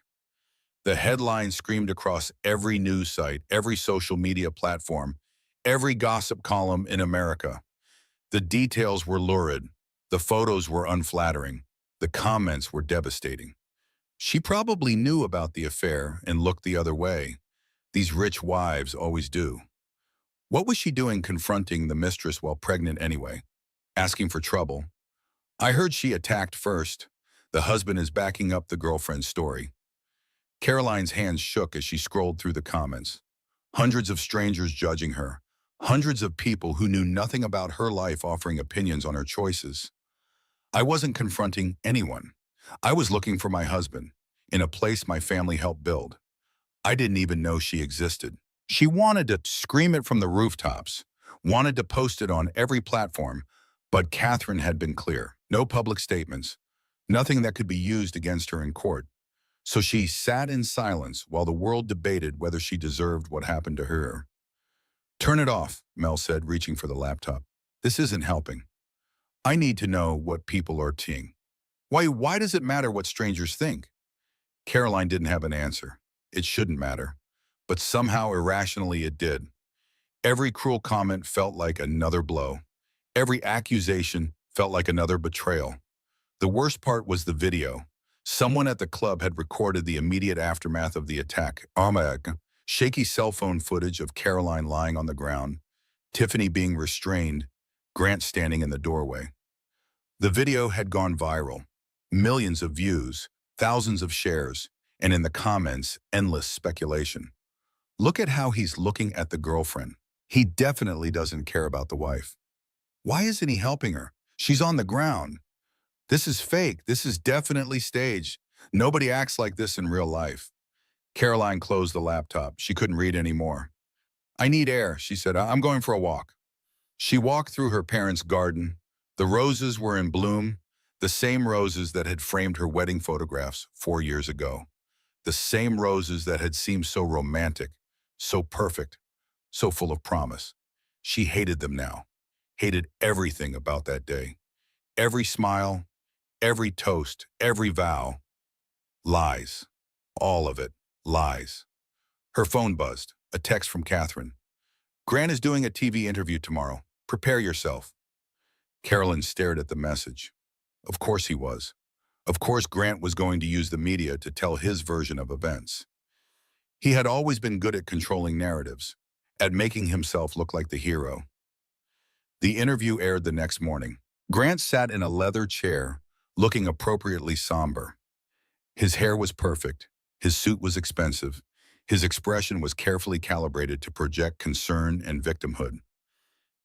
The headline screamed across every news site, every social media platform, every gossip column in America. The details were lurid. The photos were unflattering. The comments were devastating. She probably knew about the affair and looked the other way. These rich wives always do. What was she doing confronting the mistress while pregnant anyway? Asking for trouble. I heard she attacked first. The husband is backing up the girlfriend's story. Caroline's hands shook as she scrolled through the comments. Hundreds of strangers judging her. Hundreds of people who knew nothing about her life offering opinions on her choices. I wasn't confronting anyone. I was looking for my husband, in a place my family helped build. I didn't even know she existed. She wanted to scream it from the rooftops, wanted to post it on every platform, but Catherine had been clear. No public statements, nothing that could be used against her in court. So she sat in silence while the world debated whether she deserved what happened to her. Turn it off, Mel said, reaching for the laptop. This isn't helping. I need to know what people are seeing. Why does it matter what strangers think? Caroline didn't have an answer. It shouldn't matter. But somehow irrationally it did. Every cruel comment felt like another blow. Every accusation felt like another betrayal. The worst part was the video. Someone at the club had recorded the immediate aftermath of the attack. Shaky cell phone footage of Caroline lying on the ground, Tiffany being restrained, Grant standing in the doorway. The video had gone viral. Millions of views, thousands of shares, and in the comments, endless speculation. Look at how he's looking at the girlfriend. He definitely doesn't care about the wife. Why isn't he helping her? She's on the ground. This is fake. This is definitely staged. Nobody acts like this in real life. Caroline closed the laptop. She couldn't read anymore. I need air, she said. I'm going for a walk. She walked through her parents' garden. The roses were in bloom, the same roses that had framed her wedding photographs 4 years ago. The same roses that had seemed so romantic, so perfect, so full of promise. She hated them now, hated everything about that day. Every smile, every toast, every vow. Lies. All of it. Lies. Her phone buzzed. A text from Catherine. Grant is doing a TV interview tomorrow. Prepare yourself. Carolyn stared at the message. Of course he was. Of course Grant was going to use the media to tell his version of events. He had always been good at controlling narratives, at making himself look like the hero. The interview aired the next morning. Grant sat in a leather chair, looking appropriately somber. His hair was perfect. His suit was expensive. His expression was carefully calibrated to project concern and victimhood.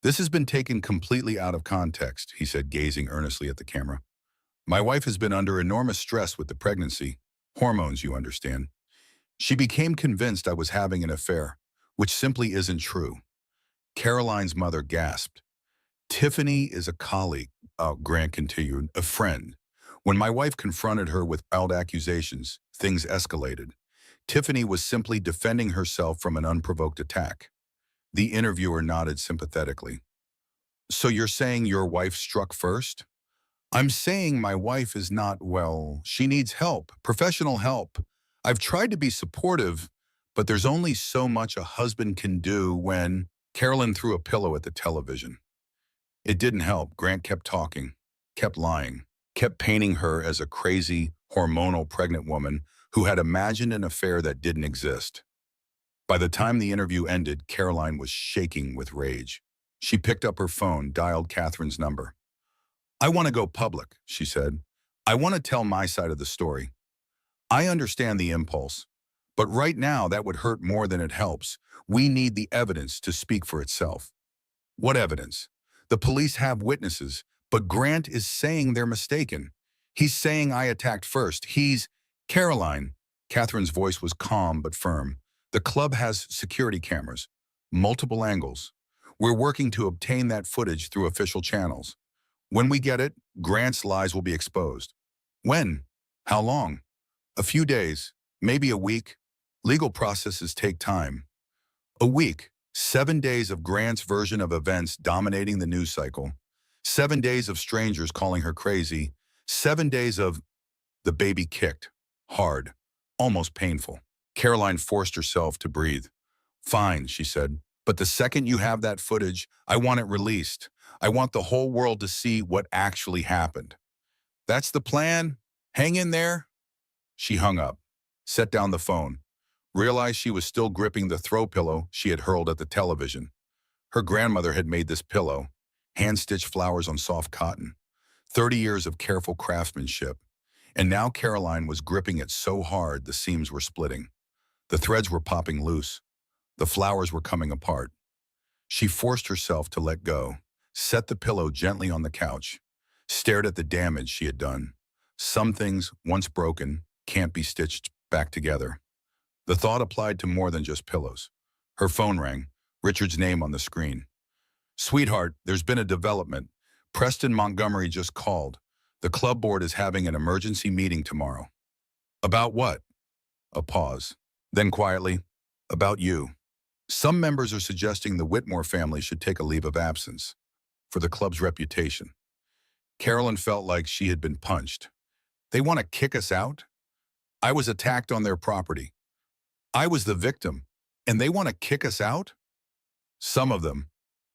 This has been taken completely out of context, he said, gazing earnestly at the camera. My wife has been under enormous stress with the pregnancy. Hormones, you understand. She became convinced I was having an affair, which simply isn't true. Caroline's mother gasped. Tiffany is a colleague, Grant continued, a friend. When my wife confronted her with wild accusations, things escalated. Tiffany was simply defending herself from an unprovoked attack. The interviewer nodded sympathetically. So you're saying your wife struck first? I'm saying my wife is not well. She needs help, professional help. I've tried to be supportive, but there's only so much a husband can do when Carolyn threw a pillow at the television. It didn't help. Grant kept talking, kept lying, kept painting her as a crazy, hormonal pregnant woman who had imagined an affair that didn't exist. By the time the interview ended, Caroline was shaking with rage. She picked up her phone, dialed Catherine's number. I want to go public, she said. I want to tell my side of the story. I understand the impulse, but right now that would hurt more than it helps. We need the evidence to speak for itself. What evidence? The police have witnesses, but Grant is saying they're mistaken. He's saying I attacked first. Caroline. Catherine's voice was calm but firm. The club has security cameras, multiple angles. We're working to obtain that footage through official channels. When we get it, Grant's lies will be exposed. When? How long? A few days, maybe a week. Legal processes take time. A week, 7 days of Grant's version of events dominating the news cycle. 7 days of strangers calling her crazy. 7 days of the baby kicked, hard, almost painful. Caroline forced herself to breathe. Fine, she said, but the second you have that footage, I want it released. I want the whole world to see what actually happened. That's the plan? Hang in there? She hung up, set down the phone, realized she was still gripping the throw pillow she had hurled at the television. Her grandmother had made this pillow, hand-stitched flowers on soft cotton, 30 years of careful craftsmanship, and now Caroline was gripping it so hard the seams were splitting. The threads were popping loose. The flowers were coming apart. She forced herself to let go, set the pillow gently on the couch, stared at the damage she had done. Some things, once broken, can't be stitched back together. The thought applied to more than just pillows. Her phone rang, Richard's name on the screen. Sweetheart, there's been a development. Preston Montgomery just called. The club board is having an emergency meeting tomorrow. About what? A pause. Then quietly, about you. Some members are suggesting the Whitmore family should take a leave of absence for the club's reputation. Carolyn felt like she had been punched. They want to kick us out? I was attacked on their property. I was the victim, and they want to kick us out? Some of them,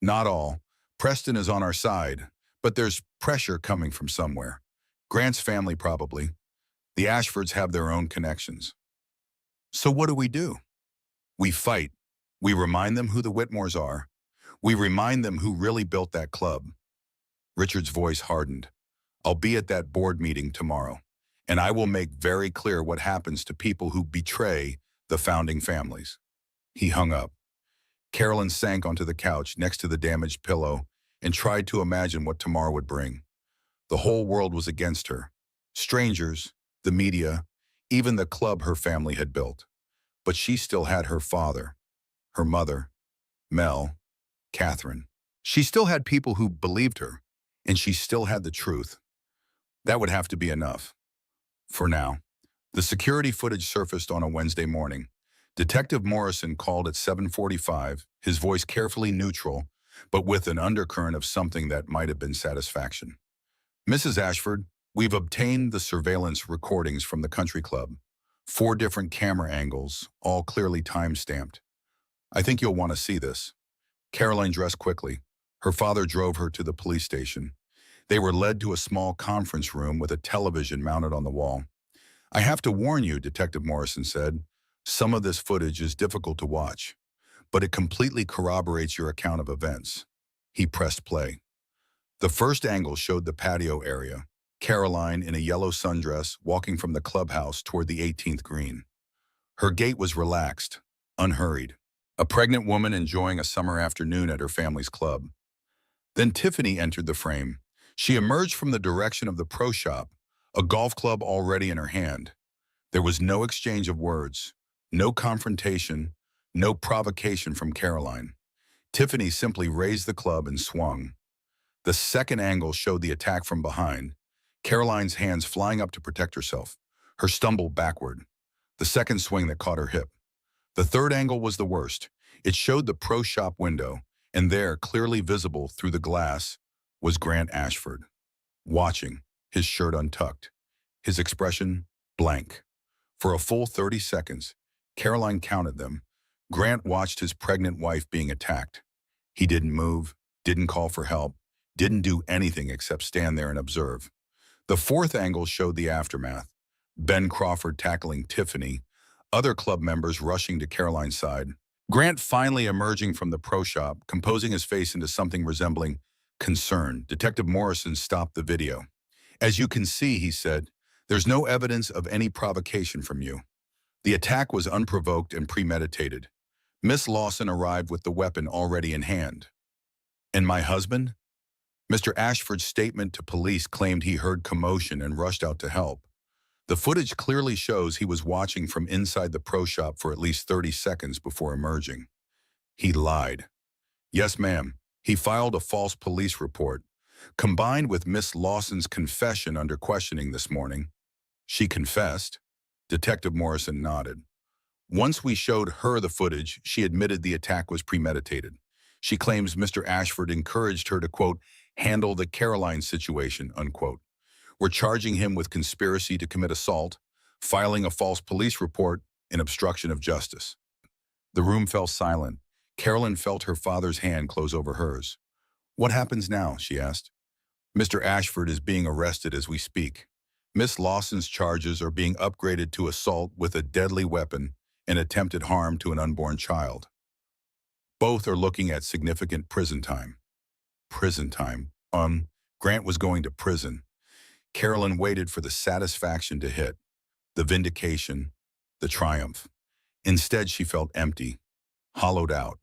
not all. Preston is on our side, but there's pressure coming from somewhere. Grant's family probably. The Ashfords have their own connections. So what do? We fight. We remind them who the Whitmores are. We remind them who really built that club. Richard's voice hardened. I'll be at that board meeting tomorrow, and I will make very clear what happens to people who betray the founding families." He hung up. Carolyn sank onto the couch next to the damaged pillow and tried to imagine what tomorrow would bring. The whole world was against her. Strangers, the media, even the club her family had built. But she still had her father, her mother, Mel, Catherine. She still had people who believed her, and she still had the truth. That would have to be enough. For now. The security footage surfaced on a Wednesday morning. Detective Morrison called at 7:45, his voice carefully neutral, but with an undercurrent of something that might have been satisfaction. "Mrs. Ashford, we've obtained the surveillance recordings from the country club. 4 different camera angles, all clearly time-stamped. I think you'll want to see this." Caroline dressed quickly. Her father drove her to the police station. They were led to a small conference room with a television mounted on the wall. "I have to warn you," Detective Morrison said, "some of this footage is difficult to watch, but it completely corroborates your account of events." He pressed play. The first angle showed the patio area, Caroline in a yellow sundress walking from the clubhouse toward the 18th green. Her gait was relaxed, unhurried, a pregnant woman enjoying a summer afternoon at her family's club. Then Tiffany entered the frame. She emerged from the direction of the pro shop, a golf club already in her hand. There was no exchange of words, no confrontation, no provocation from Caroline. Tiffany simply raised the club and swung. The second angle showed the attack from behind, Caroline's hands flying up to protect herself, her stumble backward, the second swing that caught her hip. The third angle was the worst. It showed the pro shop window, and there, clearly visible through the glass, was Grant Ashford, watching, his shirt untucked, his expression blank. For a full 30 seconds, Caroline counted them, Grant watched his pregnant wife being attacked. He didn't move, didn't call for help, didn't do anything except stand there and observe. The fourth angle showed the aftermath. Ben Crawford tackling Tiffany, other club members rushing to Caroline's side. Grant finally emerging from the pro shop, composing his face into something resembling concern. Detective Morrison stopped the video. "As you can see," he said, "there's no evidence of any provocation from you. The attack was unprovoked and premeditated. Miss Lawson arrived with the weapon already in hand." "And my husband?" Mr. Ashford's statement to police claimed he heard commotion and rushed out to help. The footage clearly shows he was watching from inside the pro shop for at least 30 seconds before emerging. He lied. "Yes, ma'am. He filed a false police report, combined with Miss Lawson's confession under questioning this morning." "She confessed?" Detective Morrison nodded. "Once we showed her the footage, she admitted the attack was premeditated. She claims Mr. Ashford encouraged her to, quote, handle the Caroline situation, unquote. We're charging him with conspiracy to commit assault, filing a false police report, and obstruction of justice." The room fell silent. Carolyn felt her father's hand close over hers. "What happens now?" she asked. "Mr. Ashford is being arrested as we speak. Miss Lawson's charges are being upgraded to assault with a deadly weapon and attempted harm to an unborn child. Both are looking at significant prison time." Prison time? Grant was going to prison. Carolyn waited for the satisfaction to hit, the vindication, the triumph. Instead, she felt empty, hollowed out,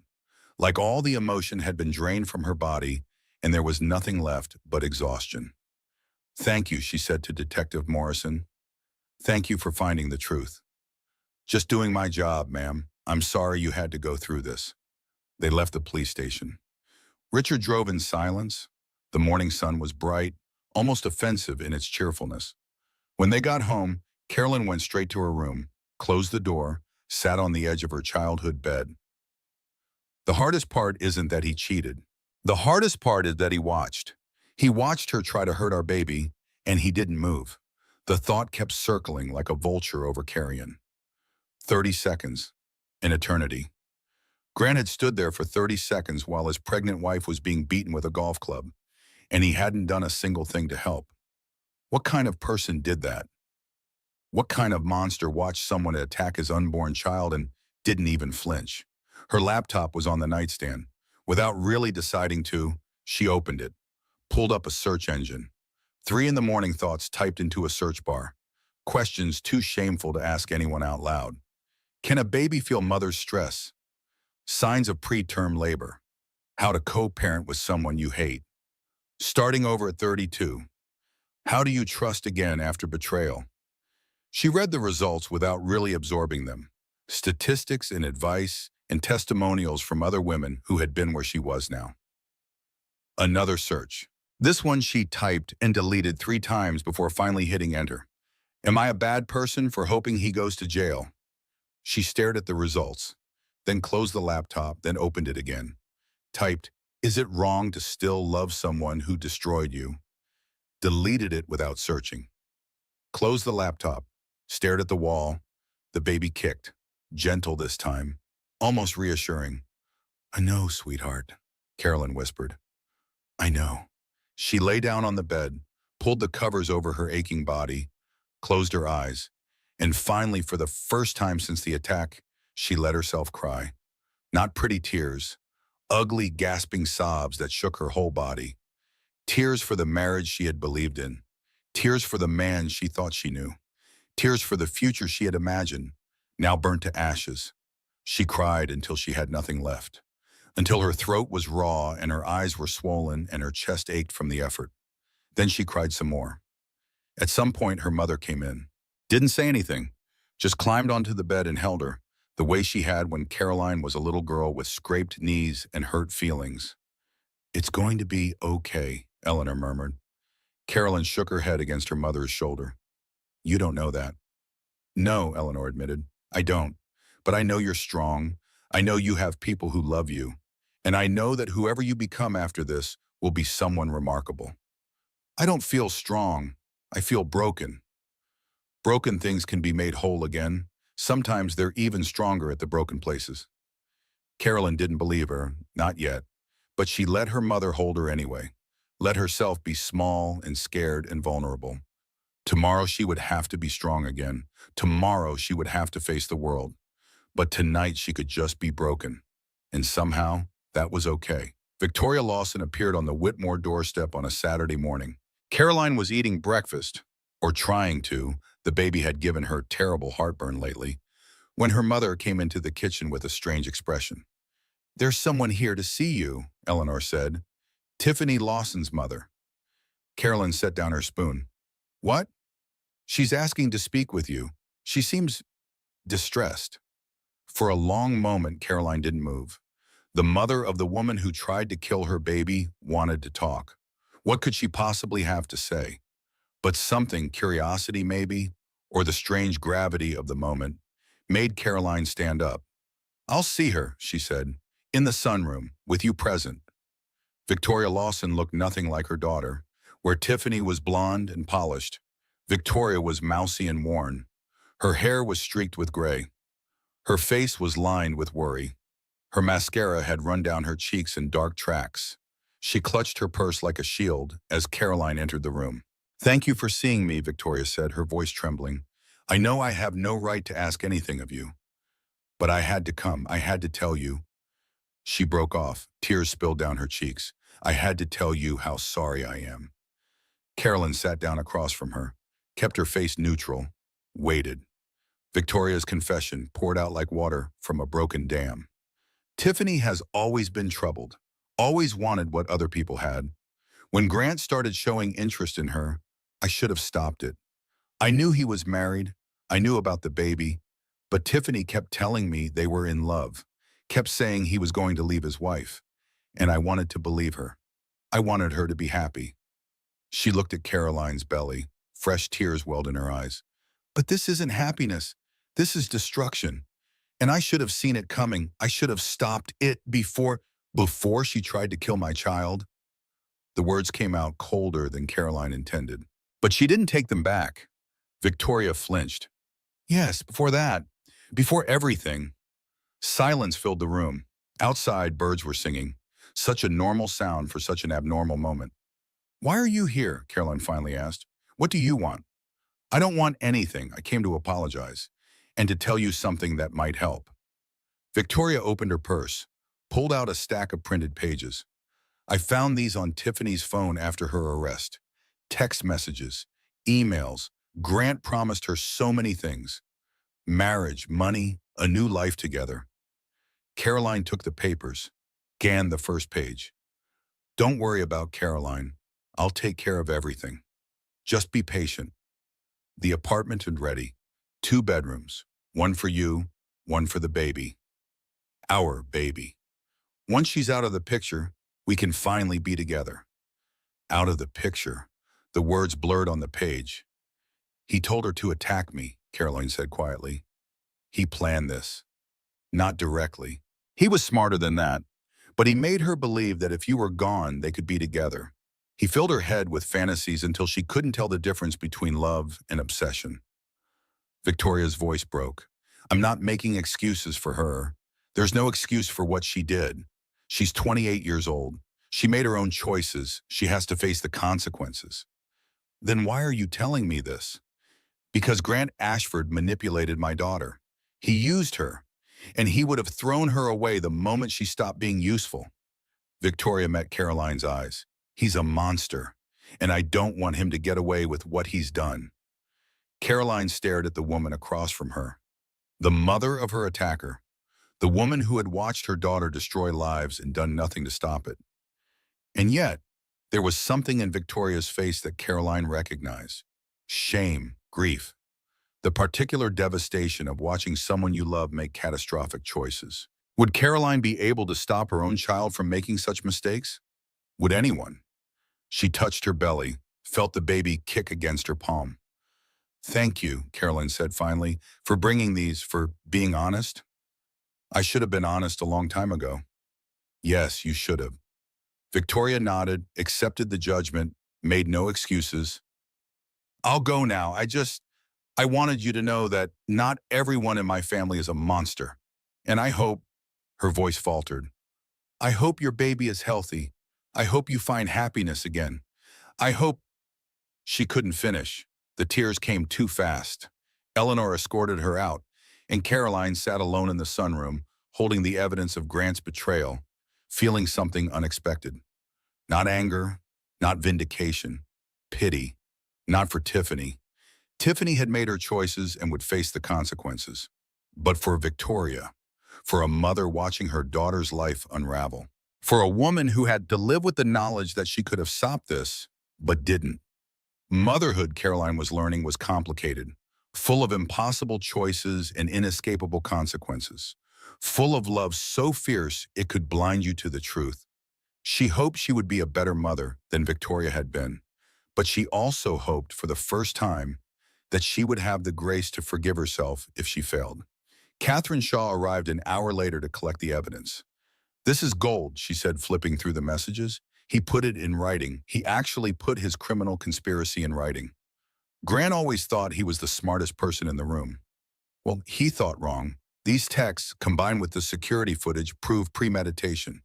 like all the emotion had been drained from her body and there was nothing left but exhaustion. "Thank you," she said to Detective Morrison. "Thank you for finding the truth." "Just doing my job, ma'am. I'm sorry you had to go through this." They left the police station. Richard drove in silence. The morning sun was bright, almost offensive in its cheerfulness. When they got home, Carolyn went straight to her room, closed the door, sat on the edge of her childhood bed. The hardest part isn't that he cheated. The hardest part is that he watched. He watched her try to hurt our baby, and he didn't move. The thought kept circling like a vulture over carrion. 30 seconds. An eternity. Grant had stood there for 30 seconds while his pregnant wife was being beaten with a golf club, and he hadn't done a single thing to help. What kind of person did that? What kind of monster watched someone attack his unborn child and didn't even flinch? Her laptop was on the nightstand. Without really deciding to, she opened it, pulled up a search engine. 3 in the morning thoughts typed into a search bar. Questions too shameful to ask anyone out loud. Can a baby feel mother's stress? Signs of preterm labor. How to co-parent with someone you hate. Starting over at 32. How do you trust again after betrayal? She read the results without really absorbing them. Statistics and advice and testimonials from other women who had been where she was now. Another search. This one she typed and deleted 3 times before finally hitting enter. Am I a bad person for hoping he goes to jail? She stared at the results, then closed the laptop, then opened it again. Typed, is it wrong to still love someone who destroyed you? Deleted it without searching. Closed the laptop, stared at the wall. The baby kicked, gentle this time, almost reassuring. I know, sweetheart, Carolyn whispered. I know. She lay down on the bed, pulled the covers over her aching body, closed her eyes, and finally, for the first time since the attack, she let herself cry. Not pretty tears, ugly, gasping sobs that shook her whole body. Tears for the marriage she had believed in. Tears for the man she thought she knew. Tears for the future she had imagined, now burnt to ashes. She cried until she had nothing left, until her throat was raw and her eyes were swollen and her chest ached from the effort. Then she cried some more. At some point, her mother came in. Didn't say anything, just climbed onto the bed and held her, the way she had when Caroline was a little girl with scraped knees and hurt feelings. It's going to be okay, Eleanor murmured. Carolyn shook her head against her mother's shoulder. You don't know that. No, Eleanor admitted. I don't. But I know you're strong. I know you have people who love you. And I know that whoever you become after this will be someone remarkable. I don't feel strong. I feel broken. Broken things can be made whole again. Sometimes they're even stronger at the broken places. Carolyn didn't believe her, not yet. But she let her mother hold her anyway. Let herself be small and scared and vulnerable. Tomorrow she would have to be strong again. Tomorrow she would have to face the world. But tonight she could just be broken. And somehow, that was okay. Victoria Lawson appeared on the Whitmore doorstep on a Saturday morning. Caroline was eating breakfast, or trying to. The baby had given her terrible heartburn lately, when her mother came into the kitchen with a strange expression. There's someone here to see you, Eleanor said. Tiffany Lawson's mother. Carolyn set down her spoon. What? She's asking to speak with you. She seems distressed. For a long moment, Caroline didn't move. The mother of the woman who tried to kill her baby wanted to talk. What could she possibly have to say? But something, curiosity maybe, or the strange gravity of the moment, made Caroline stand up. I'll see her, she said, in the sunroom, with you present. Victoria Lawson looked nothing like her daughter. Where Tiffany was blonde and polished, Victoria was mousy and worn. Her hair was streaked with gray. Her face was lined with worry. Her mascara had run down her cheeks in dark tracks. She clutched her purse like a shield as Caroline entered the room. Thank you for seeing me, Victoria said, her voice trembling. I know I have no right to ask anything of you. But I had to come. I had to tell you. She broke off. Tears spilled down her cheeks. I had to tell you how sorry I am. Carolyn sat down across from her, kept her face neutral, waited. Victoria's confession poured out like water from a broken dam. Tiffany has always been troubled, always wanted what other people had. When Grant started showing interest in her, I should have stopped it. I knew he was married. I knew about the baby. But Tiffany kept telling me they were in love, kept saying he was going to leave his wife. And I wanted to believe her. I wanted her to be happy. She looked at Caroline's belly. Fresh tears welled in her eyes. But this isn't happiness. This is destruction. And I should have seen it coming. I should have stopped it before she tried to kill my child. The words came out colder than Caroline intended. But she didn't take them back. Victoria flinched. Yes, before that. Before everything. Silence filled the room. Outside, birds were singing. Such a normal sound for such an abnormal moment. Why are you here? Caroline finally asked. What do you want? I don't want anything. I came to apologize and to tell you something that might help. Victoria opened her purse, pulled out a stack of printed pages. I found these on Tiffany's phone after her arrest. Text messages, emails. Grant promised her so many things. Marriage, money, a new life together. Caroline took the papers, scanned the first page. Don't worry about Caroline. I'll take care of everything. Just be patient. The apartment had ready. 2 bedrooms, one for you, one for the baby. Our baby. Once she's out of the picture, we can finally be together. Out of the picture. The words blurred on the page. He told her to attack me, Caroline said quietly. He planned this. Not directly. He was smarter than that, but he made her believe that if you were gone, they could be together. He filled her head with fantasies until she couldn't tell the difference between love and obsession. Victoria's voice broke. I'm not making excuses for her. There's no excuse for what she did. She's 28 years old. She made her own choices. She has to face the consequences. Then why are you telling me this? Because Grant Ashford manipulated my daughter. He used her, and he would have thrown her away the moment she stopped being useful. Victoria met Caroline's eyes. He's a monster, and I don't want him to get away with what he's done. Caroline stared at the woman across from her, the mother of her attacker, the woman who had watched her daughter destroy lives and done nothing to stop it. And yet, there was something in Victoria's face that Caroline recognized. Shame, grief, the particular devastation of watching someone you love make catastrophic choices. Would Caroline be able to stop her own child from making such mistakes? Would anyone? She touched her belly, felt the baby kick against her palm. Thank you, Caroline said finally, for bringing these, for being honest. I should have been honest a long time ago. Yes, you should have. Victoria nodded, accepted the judgment, made no excuses. I'll go now. I wanted you to know that not everyone in my family is a monster. And I hope, her voice faltered, I hope your baby is healthy. I hope you find happiness again. I hope. She couldn't finish. The tears came too fast. Eleanor escorted her out, and Caroline sat alone in the sunroom, holding the evidence of Grant's betrayal, feeling something unexpected. Not anger, not vindication, pity. Not for Tiffany. Tiffany had made her choices and would face the consequences. But for Victoria, for a mother watching her daughter's life unravel, for a woman who had to live with the knowledge that she could have stopped this, but didn't. Motherhood, Caroline was learning, was complicated, full of impossible choices and inescapable consequences, full of love so fierce it could blind you to the truth. She hoped she would be a better mother than Victoria had been, but she also hoped for the first time that she would have the grace to forgive herself if she failed. Catherine Shaw arrived an hour later to collect the evidence. This is gold, she said, flipping through the messages. He put it in writing. He actually put his criminal conspiracy in writing. Grant always thought he was the smartest person in the room. Well, he thought wrong. These texts, combined with the security footage, prove premeditation.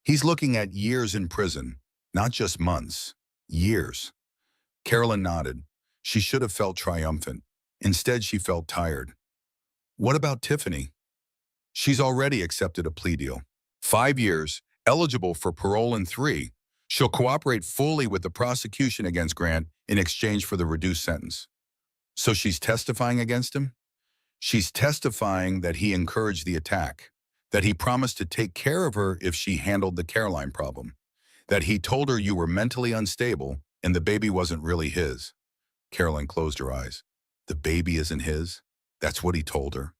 He's looking at years in prison, not just months, years. Carolyn nodded. She should have felt triumphant. Instead, she felt tired. What about Tiffany? She's already accepted a plea deal. 5 years, eligible for parole in 3. She'll cooperate fully with the prosecution against Grant in exchange for the reduced sentence. So she's testifying against him? She's testifying that he encouraged the attack, that he promised to take care of her if she handled the Caroline problem, that he told her you were mentally unstable and the baby wasn't really his. Caroline closed her eyes. The baby isn't his? That's what he told her.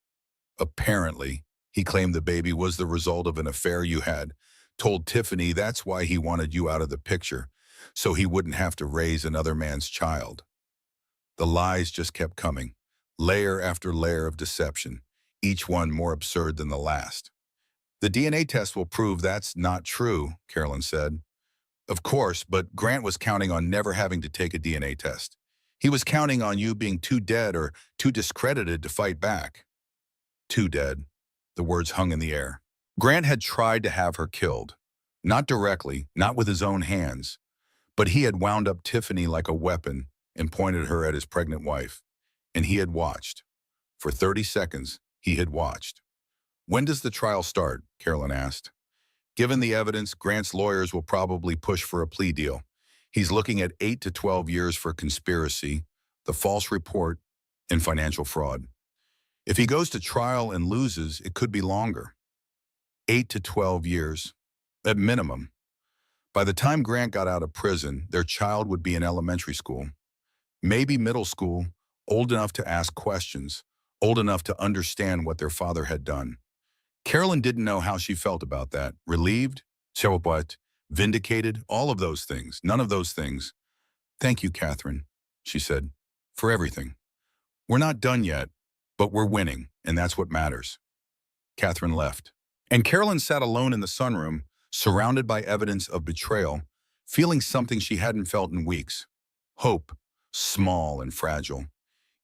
Apparently, he claimed the baby was the result of an affair you had, told Tiffany that's why he wanted you out of the picture, so he wouldn't have to raise another man's child. The lies just kept coming, layer after layer of deception, each one more absurd than the last. The DNA test will prove that's not true, Carolyn said. Of course, but Grant was counting on never having to take a DNA test. He was counting on you being too dead or too discredited to fight back. Too dead. The words hung in the air. Grant had tried to have her killed. Not directly, not with his own hands, but he had wound up Tiffany like a weapon and pointed her at his pregnant wife. And he had watched. For 30 seconds, he had watched. When does the trial start? Carolyn asked. Given the evidence, Grant's lawyers will probably push for a plea deal. He's looking at 8 to 12 years for conspiracy, the false report, and financial fraud. If he goes to trial and loses, it could be longer. 8 to 12 years, at minimum. By the time Grant got out of prison, their child would be in elementary school, maybe middle school, old enough to ask questions, old enough to understand what their father had done. Carolyn didn't know how she felt about that. Relieved? What? Vindicated? All of those things. None of those things. Thank you, Catherine, she said, for everything. We're not done yet, but we're winning, and that's what matters. Catherine left. And Carolyn sat alone in the sunroom, surrounded by evidence of betrayal, feeling something she hadn't felt in weeks. Hope, small and fragile,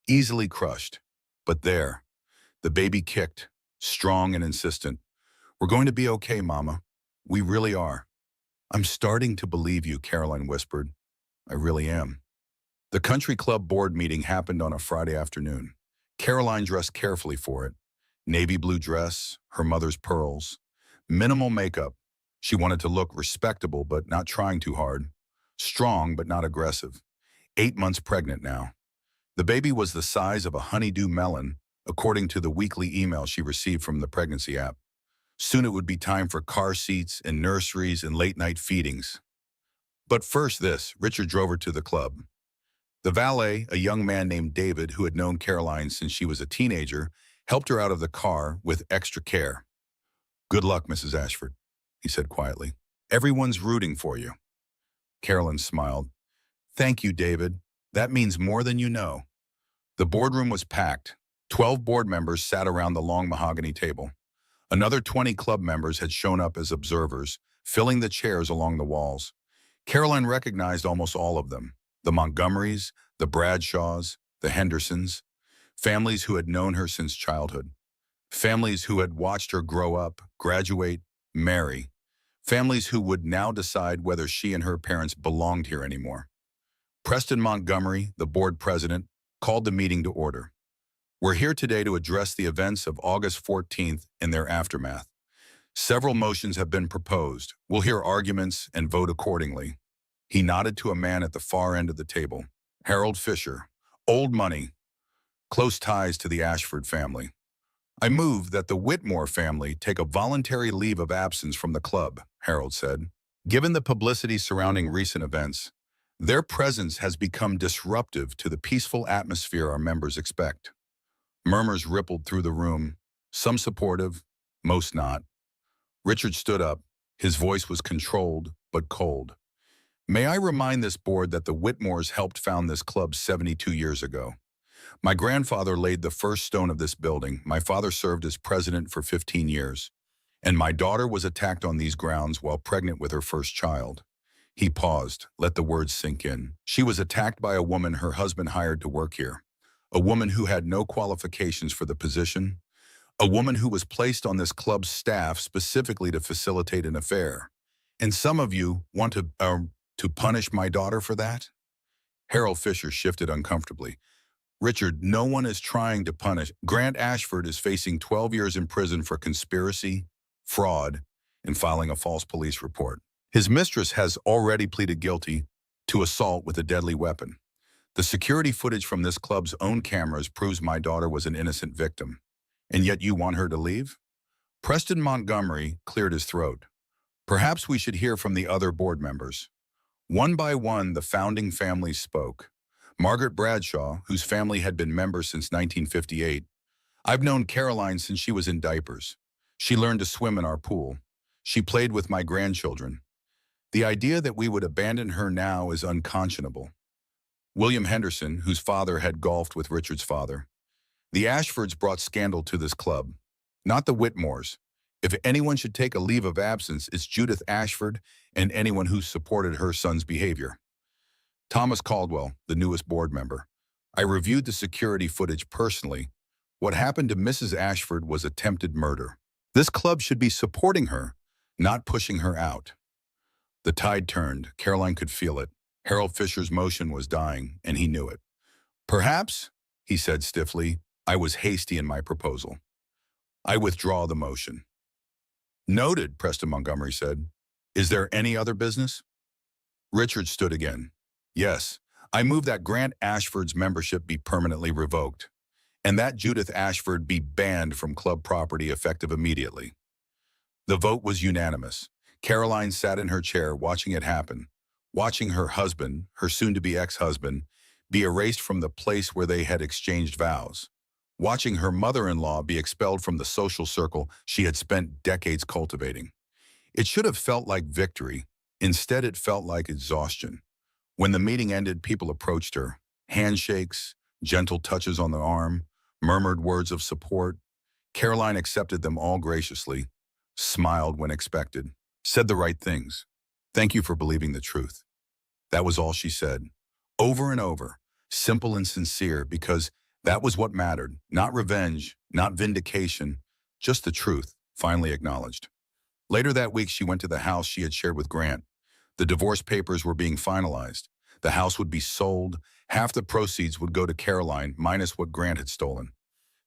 easily crushed. But there, the baby kicked, strong and insistent. We're going to be okay, Mama. We really are. I'm starting to believe you, Caroline whispered. I really am. The country club board meeting happened on a Friday afternoon. Caroline dressed carefully for it. Navy blue dress, her mother's pearls. Minimal makeup. She wanted to look respectable but not trying too hard. Strong but not aggressive. 8 months pregnant now. The baby was the size of a honeydew melon, according to the weekly email she received from the pregnancy app. Soon it would be time for car seats and nurseries and late-night feedings. But first Richard drove her to the club. The valet, a young man named David who had known Caroline since she was a teenager, helped her out of the car with extra care. Good luck, Mrs. Ashford, he said quietly. Everyone's rooting for you. Caroline smiled. Thank you, David. That means more than you know. The boardroom was packed. 12 board members sat around the long mahogany table. Another 20 club members had shown up as observers, filling the chairs along the walls. Caroline recognized almost all of them. The Montgomerys, the Bradshaws, the Hendersons. Families who had known her since childhood. Families who had watched her grow up, graduate, marry. Families who would now decide whether she and her parents belonged here anymore. Preston Montgomery, the board president, called the meeting to order. We're here today to address the events of August 14th and their aftermath. Several motions have been proposed. We'll hear arguments and vote accordingly. He nodded to a man at the far end of the table. Harold Fisher, old money, close ties to the Ashford family. I move that the Whitmore family take a voluntary leave of absence from the club, Harold said. Given the publicity surrounding recent events, their presence has become disruptive to the peaceful atmosphere our members expect. Murmurs rippled through the room, some supportive, most not. Richard stood up. His voice was controlled, but cold. May I remind this board that the Whitmores helped found this club 72 years ago. My grandfather laid the first stone of this building. My father served as president for 15 years. And my daughter was attacked on these grounds while pregnant with her first child. He paused, let the words sink in. She was attacked by a woman her husband hired to work here. A woman who had no qualifications for the position. A woman who was placed on this club's staff specifically to facilitate an affair. And some of you want to punish my daughter for that? Harold Fisher shifted uncomfortably. Richard, no one is trying to punish. Grant Ashford is facing 12 years in prison for conspiracy, fraud, and filing a false police report. His mistress has already pleaded guilty to assault with a deadly weapon. The security footage from this club's own cameras proves my daughter was an innocent victim. And yet you want her to leave? Preston Montgomery cleared his throat. Perhaps we should hear from the other board members. One by one, the founding families spoke. Margaret Bradshaw, whose family had been members since 1958. I've known Caroline since she was in diapers. She learned to swim in our pool. She played with my grandchildren. The idea that we would abandon her now is unconscionable. William Henderson, whose father had golfed with Richard's father. The Ashfords brought scandal to this club, not the Whitmores. If anyone should take a leave of absence, it's Judith Ashford and anyone who supported her son's behavior. Thomas Caldwell, the newest board member. I reviewed the security footage personally. What happened to Mrs. Ashford was attempted murder. This club should be supporting her, not pushing her out. The tide turned. Caroline could feel it. Harold Fisher's motion was dying, and he knew it. Perhaps, he said stiffly, I was hasty in my proposal. I withdraw the motion. Noted, Preston Montgomery said. Is there any other business? Richard stood again. Yes, I move that Grant Ashford's membership be permanently revoked, and that Judith Ashford be banned from club property effective immediately. The vote was unanimous. Caroline sat in her chair watching it happen, watching her husband, her soon-to-be ex-husband, be erased from the place where they had exchanged vows, watching her mother-in-law be expelled from the social circle she had spent decades cultivating. It should have felt like victory. Instead, it felt like exhaustion. When the meeting ended, people approached her. Handshakes, gentle touches on the arm, murmured words of support. Caroline accepted them all graciously, smiled when expected, said the right things. Thank you for believing the truth. That was all she said. Over and over, simple and sincere, because that was what mattered. Not revenge, not vindication, just the truth, finally acknowledged. Later that week, she went to the house she had shared with Grant. The divorce papers were being finalized. The house would be sold. Half the proceeds would go to Caroline, minus what Grant had stolen.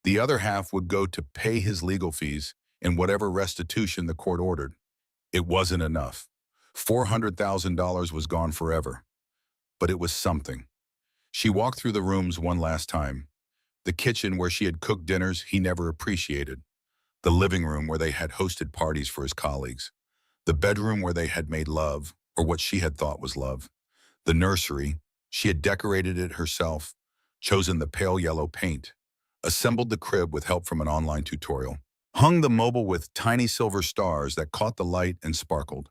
The other half would go to pay his legal fees and whatever restitution the court ordered. It wasn't enough. $400,000 was gone forever. But it was something. She walked through the rooms one last time. The kitchen where she had cooked dinners he never appreciated. The living room where they had hosted parties for his colleagues. The bedroom where they had made love, or what she had thought was love. The nursery, she had decorated it herself, chosen the pale yellow paint, assembled the crib with help from an online tutorial, hung the mobile with tiny silver stars that caught the light and sparkled.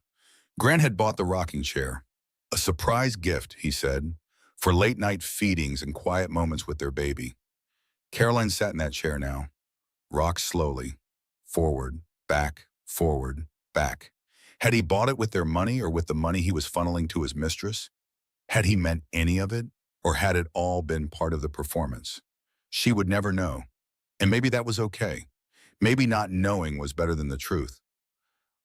Grant had bought the rocking chair. A surprise gift, he said, for late-night feedings and quiet moments with their baby. Caroline sat in that chair now, rocked slowly, forward, back, forward, back. Had he bought it with their money or with the money he was funneling to his mistress? Had he meant any of it, or had it all been part of the performance? She would never know, and maybe that was okay. Maybe not knowing was better than the truth.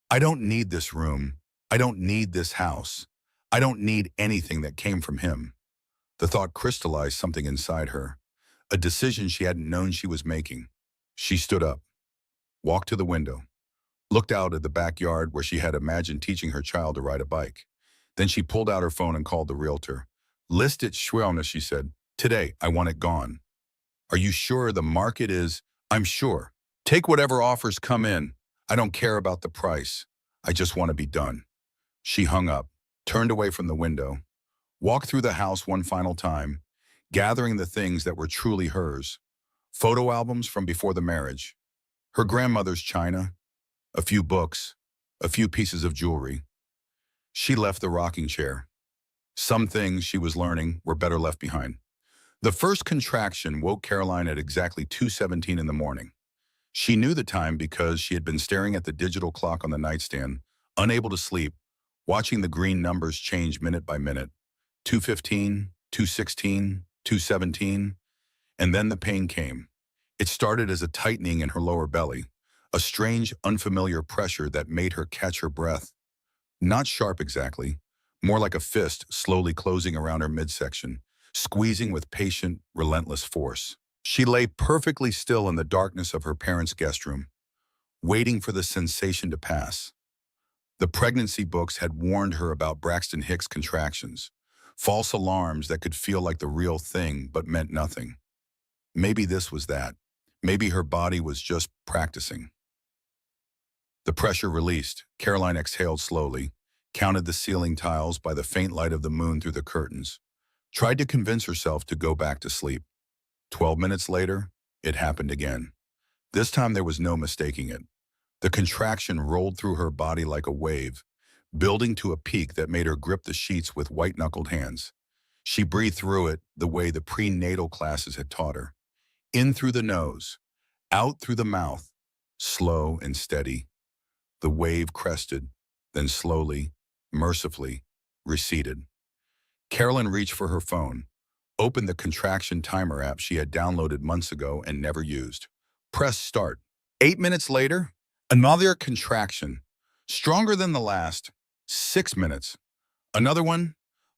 I don't need this room. I don't need this house. I don't need anything that came from him. The thought crystallized something inside her, a decision she hadn't known she was making. She stood up, walked to the window, looked out at the backyard where she had imagined teaching her child to ride a bike. Then she pulled out her phone and called the realtor. List it, Schwellness, she said. Today, I want it gone. Are you sure the market is? I'm sure. Take whatever offers come in. I don't care about the price. I just want to be done. She hung up, turned away from the window, walked through the house one final time, gathering the things that were truly hers. Photo albums from before the marriage, her grandmother's china, a few books, a few pieces of jewelry. She left the rocking chair. Some things she was learning were better left behind. The first contraction woke Caroline at exactly 2:17 in the morning. She knew the time because she had been staring at the digital clock on the nightstand, unable to sleep, watching the green numbers change minute by minute. 2:15, 2:16, 2:17, and then the pain came. It started as a tightening in her lower belly, a strange, unfamiliar pressure that made her catch her breath. Not sharp exactly, more like a fist slowly closing around her midsection, squeezing with patient, relentless force. She lay perfectly still in the darkness of her parents' guest room, waiting for the sensation to pass. The pregnancy books had warned her about Braxton Hicks contractions, false alarms that could feel like the real thing but meant nothing. Maybe this was that. Maybe her body was just practicing. The pressure released. Caroline exhaled slowly, counted the ceiling tiles by the faint light of the moon through the curtains, tried to convince herself to go back to sleep. 12 minutes later, it happened again. This time there was no mistaking it. The contraction rolled through her body like a wave, building to a peak that made her grip the sheets with white-knuckled hands. She breathed through it the way the prenatal classes had taught her. In through the nose, out through the mouth, slow and steady. The wave crested, then slowly, mercifully, receded. Carolyn reached for her phone, opened the contraction timer app she had downloaded months ago and never used. Press start. 8 minutes later, another contraction, stronger than the last. 6 minutes. Another one.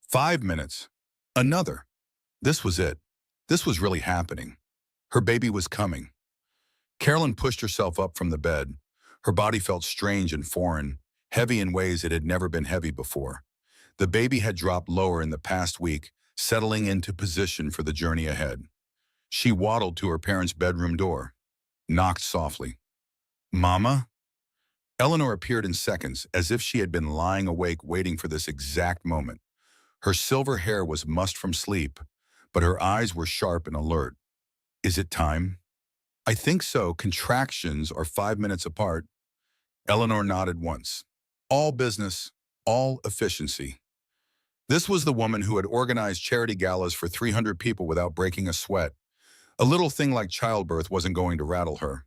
5 minutes. Another. This was it. This was really happening. Her baby was coming. Carolyn pushed herself up from the bed. Her body felt strange and foreign, heavy in ways it had never been heavy before. The baby had dropped lower in the past week, settling into position for the journey ahead. She waddled to her parents' bedroom door, knocked softly. "Mama?" Eleanor appeared in seconds, as if she had been lying awake waiting for this exact moment. Her silver hair was mussed from sleep, but her eyes were sharp and alert. "Is it time?" "I think so. Contractions are 5 minutes apart." Eleanor nodded once. All business, all efficiency. This was the woman who had organized charity galas for 300 people without breaking a sweat. A little thing like childbirth wasn't going to rattle her.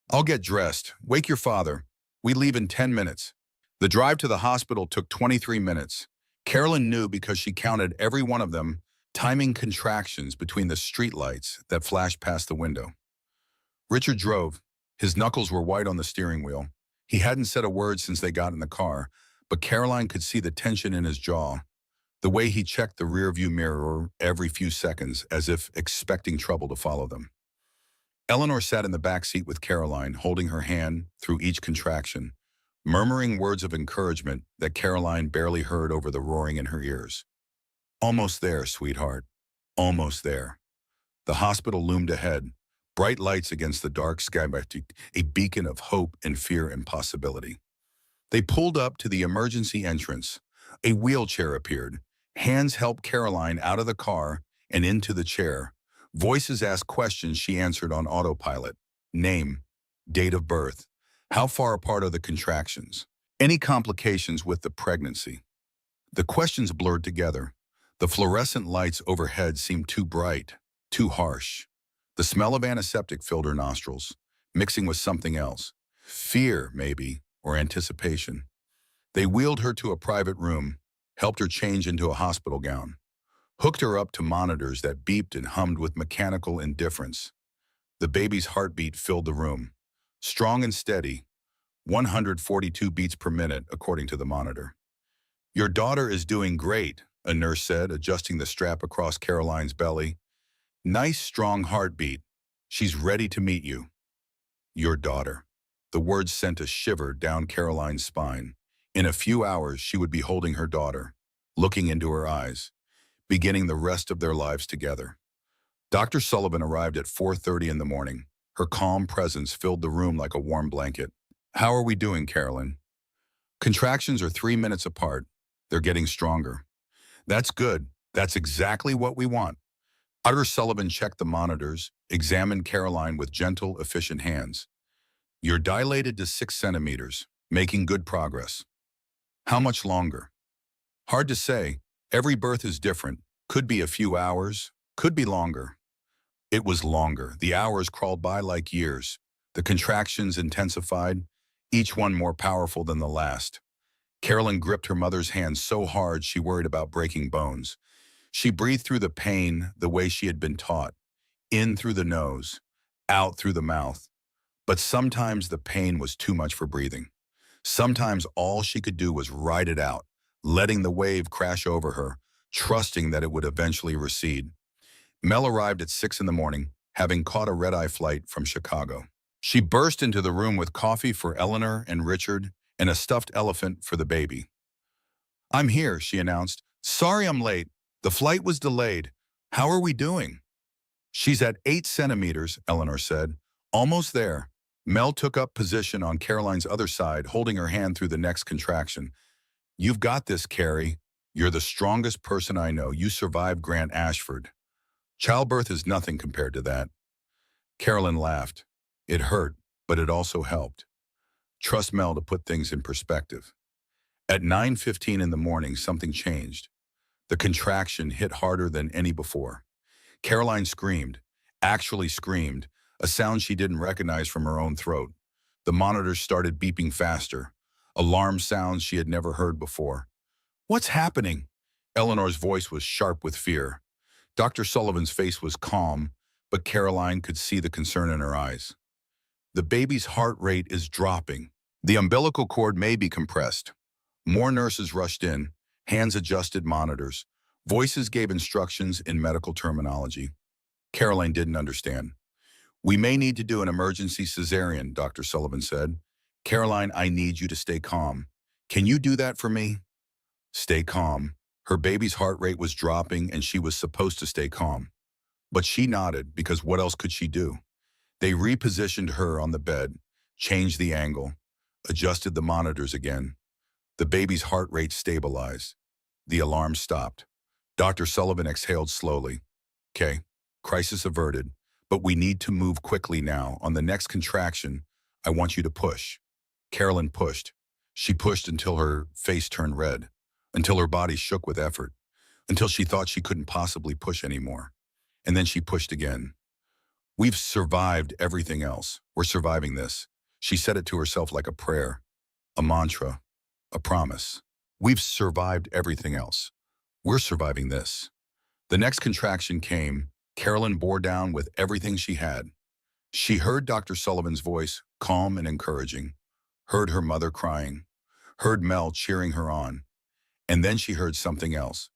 "I'll get dressed. Wake your father. We leave in 10 minutes. The drive to the hospital took 23 minutes. Carolyn knew because she counted every one of them, timing contractions between the streetlights that flashed past the window. Richard drove. His knuckles were white on the steering wheel. He hadn't said a word since they got in the car, but Caroline could see the tension in his jaw, the way he checked the rearview mirror every few seconds as if expecting trouble to follow them. Eleanor sat in the back seat with Caroline, holding her hand through each contraction, murmuring words of encouragement that Caroline barely heard over the roaring in her ears. "Almost there, sweetheart. Almost there." The hospital loomed ahead, bright lights against the dark sky, a beacon of hope and fear and possibility. They pulled up to the emergency entrance. A wheelchair appeared. Hands helped Caroline out of the car and into the chair. Voices asked questions she answered on autopilot. Name, date of birth, how far apart are the contractions, any complications with the pregnancy. The questions blurred together. The fluorescent lights overhead seemed too bright, too harsh. The smell of antiseptic filled her nostrils, mixing with something else. Fear, maybe, or anticipation. They wheeled her to a private room, helped her change into a hospital gown, hooked her up to monitors that beeped and hummed with mechanical indifference. The baby's heartbeat filled the room, strong and steady, 142 beats per minute, according to the monitor. "Your daughter is doing great," a nurse said, adjusting the strap across Caroline's belly. "Nice, strong heartbeat. She's ready to meet you." Your daughter. The words sent a shiver down Caroline's spine. In a few hours, she would be holding her daughter, looking into her eyes, beginning the rest of their lives together. Dr. Sullivan arrived at 4:30 in the morning. Her calm presence filled the room like a warm blanket. "How are we doing, Carolyn?" "Contractions are 3 minutes apart. They're getting stronger." "That's good. That's exactly what we want." Dr. Sullivan checked the monitors, examined Caroline with gentle, efficient hands. "You're dilated to 6 centimeters, making good progress." "How much longer?" "Hard to say. Every birth is different. Could be a few hours, could be longer." It was longer. The hours crawled by like years. The contractions intensified, each one more powerful than the last. Carolyn gripped her mother's hand so hard she worried about breaking bones. She breathed through the pain the way she had been taught, in through the nose, out through the mouth. But sometimes the pain was too much for breathing. Sometimes all she could do was ride it out, letting the wave crash over her, trusting that it would eventually recede. Mel arrived at 6 in the morning, having caught a red-eye flight from Chicago. She burst into the room with coffee for Eleanor and Richard and a stuffed elephant for the baby. "I'm here," she announced. "Sorry I'm late. The flight was delayed. How are we doing?" "She's at 8 centimeters, Eleanor said. "Almost there." Mel took up position on Caroline's other side, holding her hand through the next contraction. "You've got this, Carrie. You're the strongest person I know. You survived Grant Ashford. Childbirth is nothing compared to that." Carolyn laughed. It hurt, but it also helped. Trust Mel to put things in perspective. At 9:15 in the morning, something changed. The contraction hit harder than any before. Caroline screamed, actually screamed, a sound she didn't recognize from her own throat. The monitors started beeping faster, alarm sounds she had never heard before. "What's happening?" Eleanor's voice was sharp with fear. Dr. Sullivan's face was calm, but Caroline could see the concern in her eyes. "The baby's heart rate is dropping. The umbilical cord may be compressed." More nurses rushed in, hands adjusted monitors. Voices gave instructions in medical terminology. Caroline didn't understand. "We may need to do an emergency cesarean," Dr. Sullivan said. "Caroline, I need you to stay calm. Can you do that for me?" Stay calm. Her baby's heart rate was dropping and she was supposed to stay calm. But she nodded because what else could she do? They repositioned her on the bed, changed the angle, adjusted the monitors again. The baby's heart rate stabilized. The alarm stopped. Dr. Sullivan exhaled slowly. Okay, crisis averted, but we need to move quickly now. On the next contraction, I want you to push. Carolyn pushed. She pushed until her face turned red, until her body shook with effort, until she thought she couldn't possibly push anymore. And then she pushed again. We've survived everything else. We're surviving this. She said it to herself like a prayer, a mantra, a promise. We've survived everything else. We're surviving this. The next contraction came. Carolyn bore down with everything she had. She heard Dr. Sullivan's voice, calm and encouraging, heard her mother crying, heard Mel cheering her on, and then she heard something else.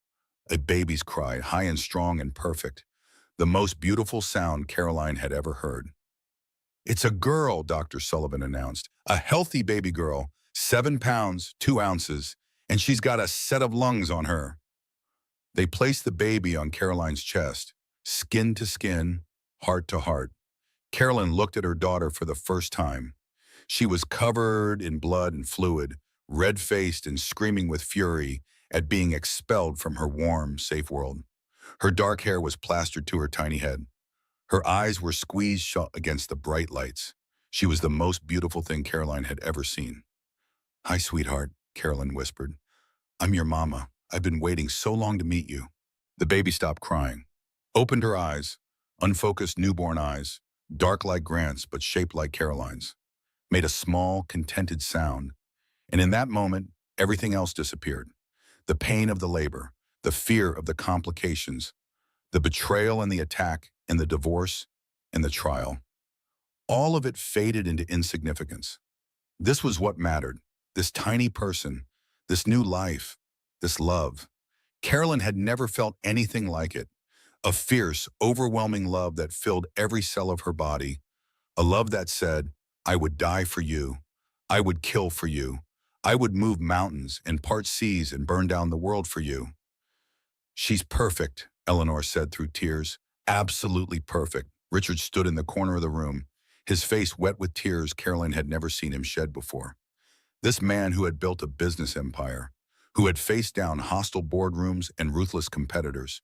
A baby's cry, high and strong and perfect. The most beautiful sound Caroline had ever heard. It's a girl, Dr. Sullivan announced. A healthy baby girl, 7 pounds, 2 ounces, and she's got a set of lungs on her. They placed the baby on Caroline's chest, skin to skin, heart to heart. Carolyn looked at her daughter for the first time. She was covered in blood and fluid, red-faced and screaming with fury at being expelled from her warm, safe world. Her dark hair was plastered to her tiny head. Her eyes were squeezed shut against the bright lights. She was the most beautiful thing Caroline had ever seen. "Hi, sweetheart," Carolyn whispered. "I'm your mama. I've been waiting so long to meet you." The baby stopped crying, opened her eyes, unfocused newborn eyes, dark like Grant's but shaped like Caroline's, made a small, contented sound. And in that moment, everything else disappeared. The pain of the labor, the fear of the complications, the betrayal and the attack and the divorce and the trial. All of it faded into insignificance. This was what mattered, this tiny person, this new life, this love. Carolyn had never felt anything like it. A fierce, overwhelming love that filled every cell of her body. A love that said, "I would die for you. I would kill for you. I would move mountains and part seas and burn down the world for you." "She's perfect," Eleanor said through tears. "Absolutely perfect." Richard stood in the corner of the room, his face wet with tears Caroline had never seen him shed before. This man who had built a business empire, who had faced down hostile boardrooms and ruthless competitors,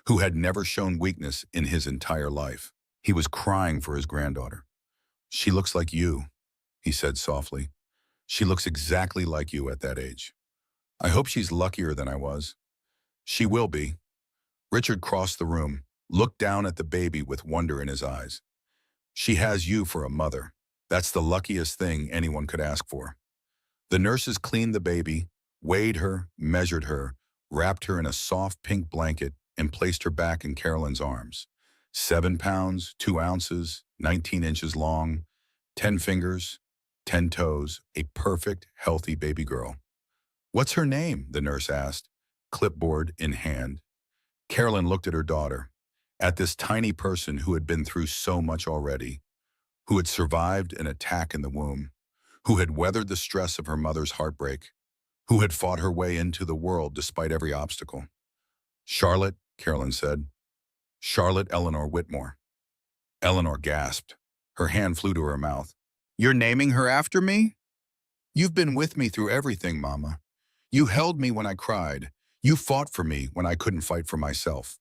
who had never shown weakness in his entire life. He was crying for his granddaughter. "She looks like you," he said softly. "She looks exactly like you at that age. I hope she's luckier than I was." "She will be." Richard crossed the room, looked down at the baby with wonder in his eyes. "She has you for a mother. That's the luckiest thing anyone could ask for." The nurses cleaned the baby, weighed her, measured her, wrapped her in a soft pink blanket, and placed her back in Carolyn's arms. 7 pounds, 2 ounces, 19 inches long, 10 fingers, 10 toes, a perfect, healthy baby girl. "What's her name?" the nurse asked, clipboard in hand. Carolyn looked at her daughter, at this tiny person who had been through so much already, who had survived an attack in the womb, who had weathered the stress of her mother's heartbreak, who had fought her way into the world despite every obstacle. "Charlotte," Carolyn said. "Charlotte Eleanor Whitmore." Eleanor gasped. Her hand flew to her mouth. "You're naming her after me?" "You've been with me through everything, Mama. You held me when I cried. You fought for me when I couldn't fight for myself."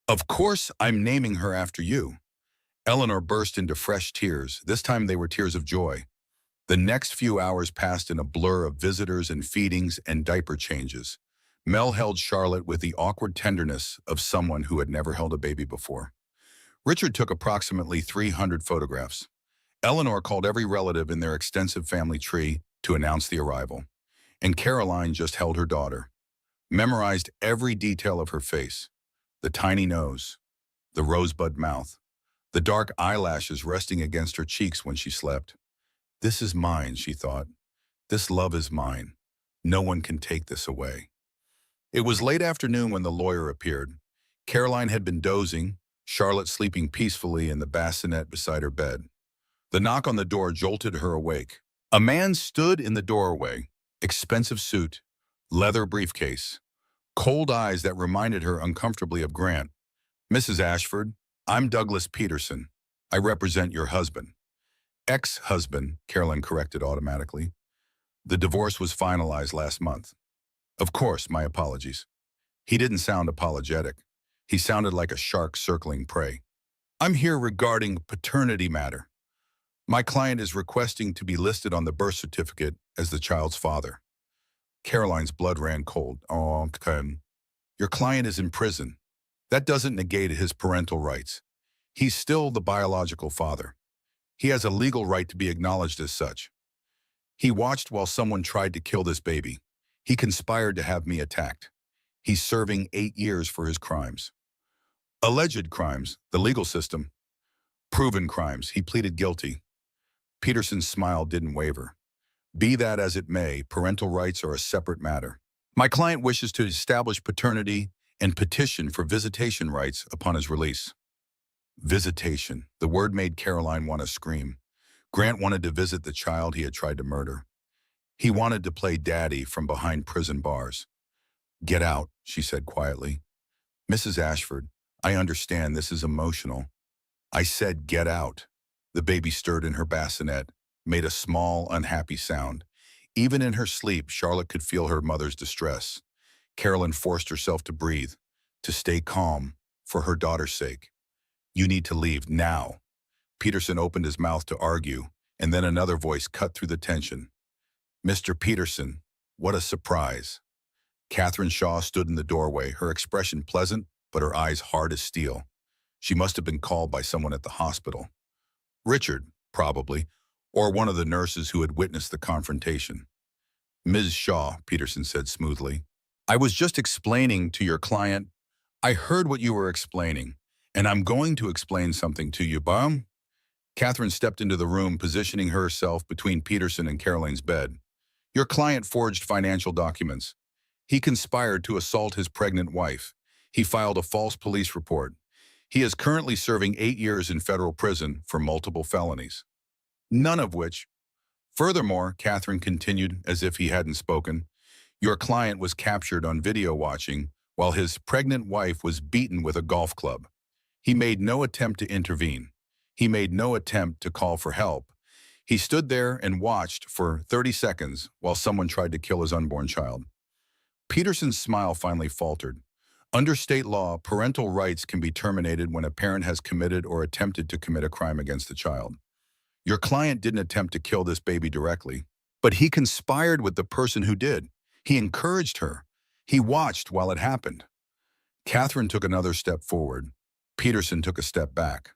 "Of course I'm naming her after you." Eleanor burst into fresh tears. This time they were tears of joy. The next few hours passed in a blur of visitors and feedings and diaper changes. Mel held Charlotte with the awkward tenderness of someone who had never held a baby before. Richard took approximately 300 photographs. Eleanor called every relative in their extensive family tree to announce the arrival. And Caroline just held her daughter, memorized every detail of her face, the tiny nose, the rosebud mouth, the dark eyelashes resting against her cheeks when she slept. "This is mine," she thought. "This love is mine. No one can take this away." It was late afternoon when the lawyer appeared. Caroline had been dozing, Charlotte sleeping peacefully in the bassinet beside her bed. The knock on the door jolted her awake. A man stood in the doorway, expensive suit, leather briefcase, cold eyes that reminded her uncomfortably of Grant. "Mrs. Ashford, I'm Douglas Peterson. I represent your husband." "Ex-husband," Carolyn corrected automatically. "The divorce was finalized last month." "Of course, my apologies." He didn't sound apologetic. He sounded like a shark circling prey. "I'm here regarding paternity matter. My client is requesting to be listed on the birth certificate as the child's father." Caroline's blood ran cold. "Oh, okay. Your client is in prison. That doesn't negate his parental rights. He's still the biological father. He has a legal right to be acknowledged as such. He watched while someone tried to kill this baby. He conspired to have me attacked. He's serving 8 years for his crimes." "Alleged crimes, the legal system. Proven crimes." He pleaded guilty. Peterson's smile didn't waver. "Be that as it may, parental rights are a separate matter. My client wishes to establish paternity and petition for visitation rights upon his release." Visitation. The word made Caroline want to scream. Grant wanted to visit the child he had tried to murder. He wanted to play daddy from behind prison bars. "Get out," she said quietly. "Mrs. Ashford, I understand this is emotional." "I said get out." The baby stirred in her bassinet, made a small, unhappy sound. Even in her sleep, Charlotte could feel her mother's distress. Carolyn forced herself to breathe, to stay calm, for her daughter's sake. "You need to leave now." Peterson opened his mouth to argue, and then another voice cut through the tension. "Mr. Peterson, what a surprise." Catherine Shaw stood in the doorway, her expression pleasant, but her eyes hard as steel. She must have been called by someone at the hospital. Richard, probably, or one of the nurses who had witnessed the confrontation. "Ms. Shaw," Peterson said smoothly, "I was just explaining to your client. I heard what you were explaining, and I'm going to explain something to you, Bum." Catherine stepped into the room, positioning herself between Peterson and Caroline's bed. "Your client forged financial documents. He conspired to assault his pregnant wife. He filed a false police report. He is currently serving 8 years in federal prison for multiple felonies. None of which. Furthermore," Catherine continued as if he hadn't spoken, "your client was captured on video watching while his pregnant wife was beaten with a golf club. He made no attempt to intervene. He made no attempt to call for help. He stood there and watched for 30 seconds while someone tried to kill his unborn child." Peterson's smile finally faltered. "Under state law, parental rights can be terminated when a parent has committed or attempted to commit a crime against the child. Your client didn't attempt to kill this baby directly, but he conspired with the person who did. He encouraged her. He watched while it happened." Catherine took another step forward. Peterson took a step back.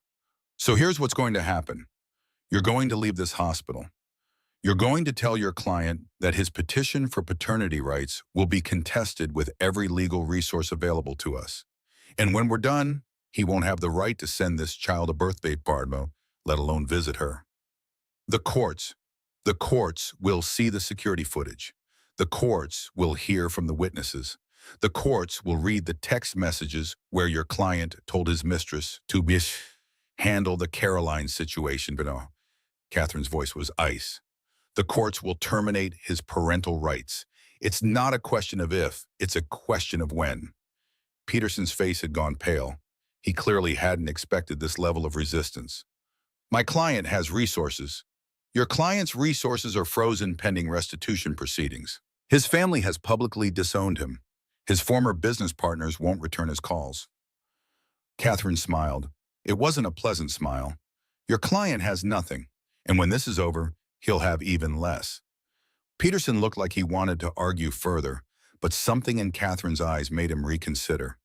"So here's what's going to happen. You're going to leave this hospital. You're going to tell your client that his petition for paternity rights will be contested with every legal resource available to us. And when we're done, he won't have the right to send this child a birthday party, let alone visit her. The courts will see the security footage. The courts will hear from the witnesses. The courts will read the text messages where your client told his mistress to handle the Caroline situation." But no, Catherine's voice was ice. "The courts will terminate his parental rights. It's not a question of if, it's a question of when." Peterson's face had gone pale. He clearly hadn't expected this level of resistance. "My client has resources. Your client's resources are frozen pending restitution proceedings. His family has publicly disowned him. His former business partners won't return his calls." Catherine smiled. It wasn't a pleasant smile. "Your client has nothing, and when this is over, he'll have even less." Peterson looked like he wanted to argue further, but something in Catherine's eyes made him reconsider.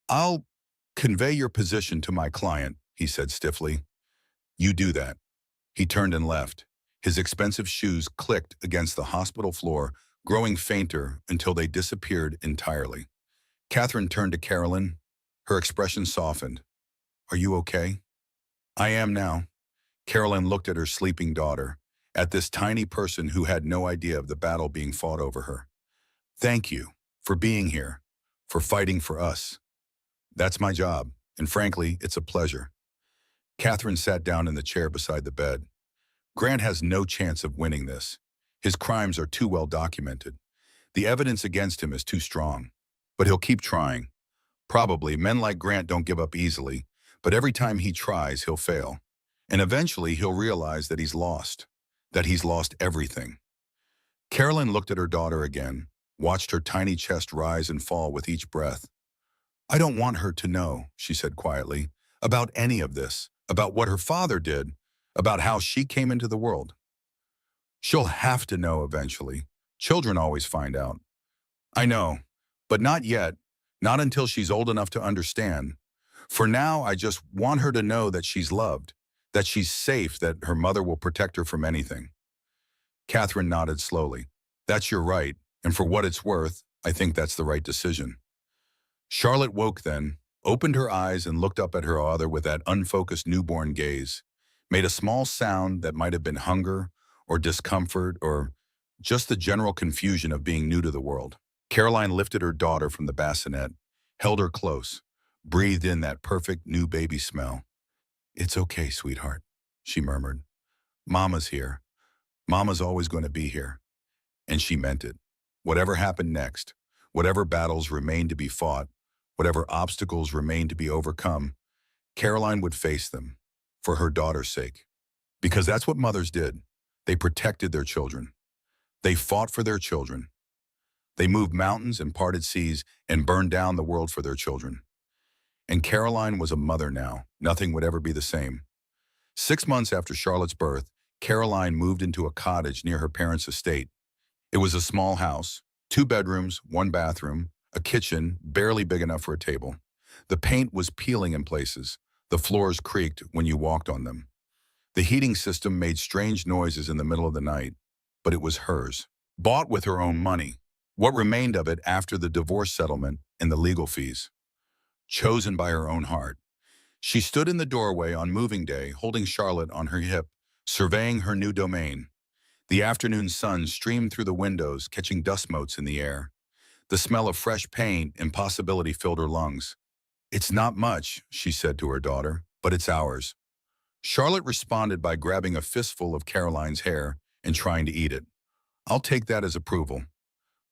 "I'll convey your position to my client," he said stiffly. "You do that." He turned and left. His expensive shoes clicked against the hospital floor, growing fainter until they disappeared entirely. Catherine turned to Carolyn. Her expression softened. "Are you okay?" "I am now." Carolyn looked at her sleeping daughter, at this tiny person who had no idea of the battle being fought over her. "Thank you for being here, for fighting for us. That's my job, and frankly, it's a pleasure." Catherine sat down in the chair beside the bed. "Grant has no chance of winning this. His crimes are too well documented. The evidence against him is too strong. But he'll keep trying. Probably, men like Grant don't give up easily, but every time he tries, he'll fail. And eventually, he'll realize that he's lost everything. Carolyn looked at her daughter again, watched her tiny chest rise and fall with each breath. I don't want her to know, she said quietly, about any of this, about what her father did, about how she came into the world. She'll have to know eventually. Children always find out. I know, but not yet, not until she's old enough to understand. For now, I just want her to know that she's loved, that she's safe, that her mother will protect her from anything. Catherine nodded slowly. That's your right, and for what it's worth, I think that's the right decision. Charlotte woke then, opened her eyes and looked up at her father with that unfocused newborn gaze, made a small sound that might have been hunger or discomfort or just the general confusion of being new to the world. Caroline lifted her daughter from the bassinet, held her close, breathed in that perfect new baby smell. It's okay, sweetheart, she murmured. Mama's here. Mama's always going to be here. And she meant it. Whatever happened next, whatever battles remained to be fought, whatever obstacles remained to be overcome, Caroline would face them, for her daughter's sake. Because that's what mothers did. They protected their children. They fought for their children. They moved mountains and parted seas and burned down the world for their children. And Caroline was a mother now. Nothing would ever be the same. 6 months after Charlotte's birth, Caroline moved into a cottage near her parents' estate. It was a small house, 2 bedrooms, 1 bathroom, a kitchen barely big enough for a table. The paint was peeling in places. The floors creaked when you walked on them. The heating system made strange noises in the middle of the night, but it was hers. Bought with her own money. What remained of it after the divorce settlement and the legal fees. Chosen by her own heart. She stood in the doorway on moving day, holding Charlotte on her hip, surveying her new domain. The afternoon sun streamed through the windows, catching dust motes in the air. The smell of fresh paint and possibility filled her lungs. It's not much, she said to her daughter, but it's ours. Charlotte responded by grabbing a fistful of Caroline's hair and trying to eat it. I'll take that as approval.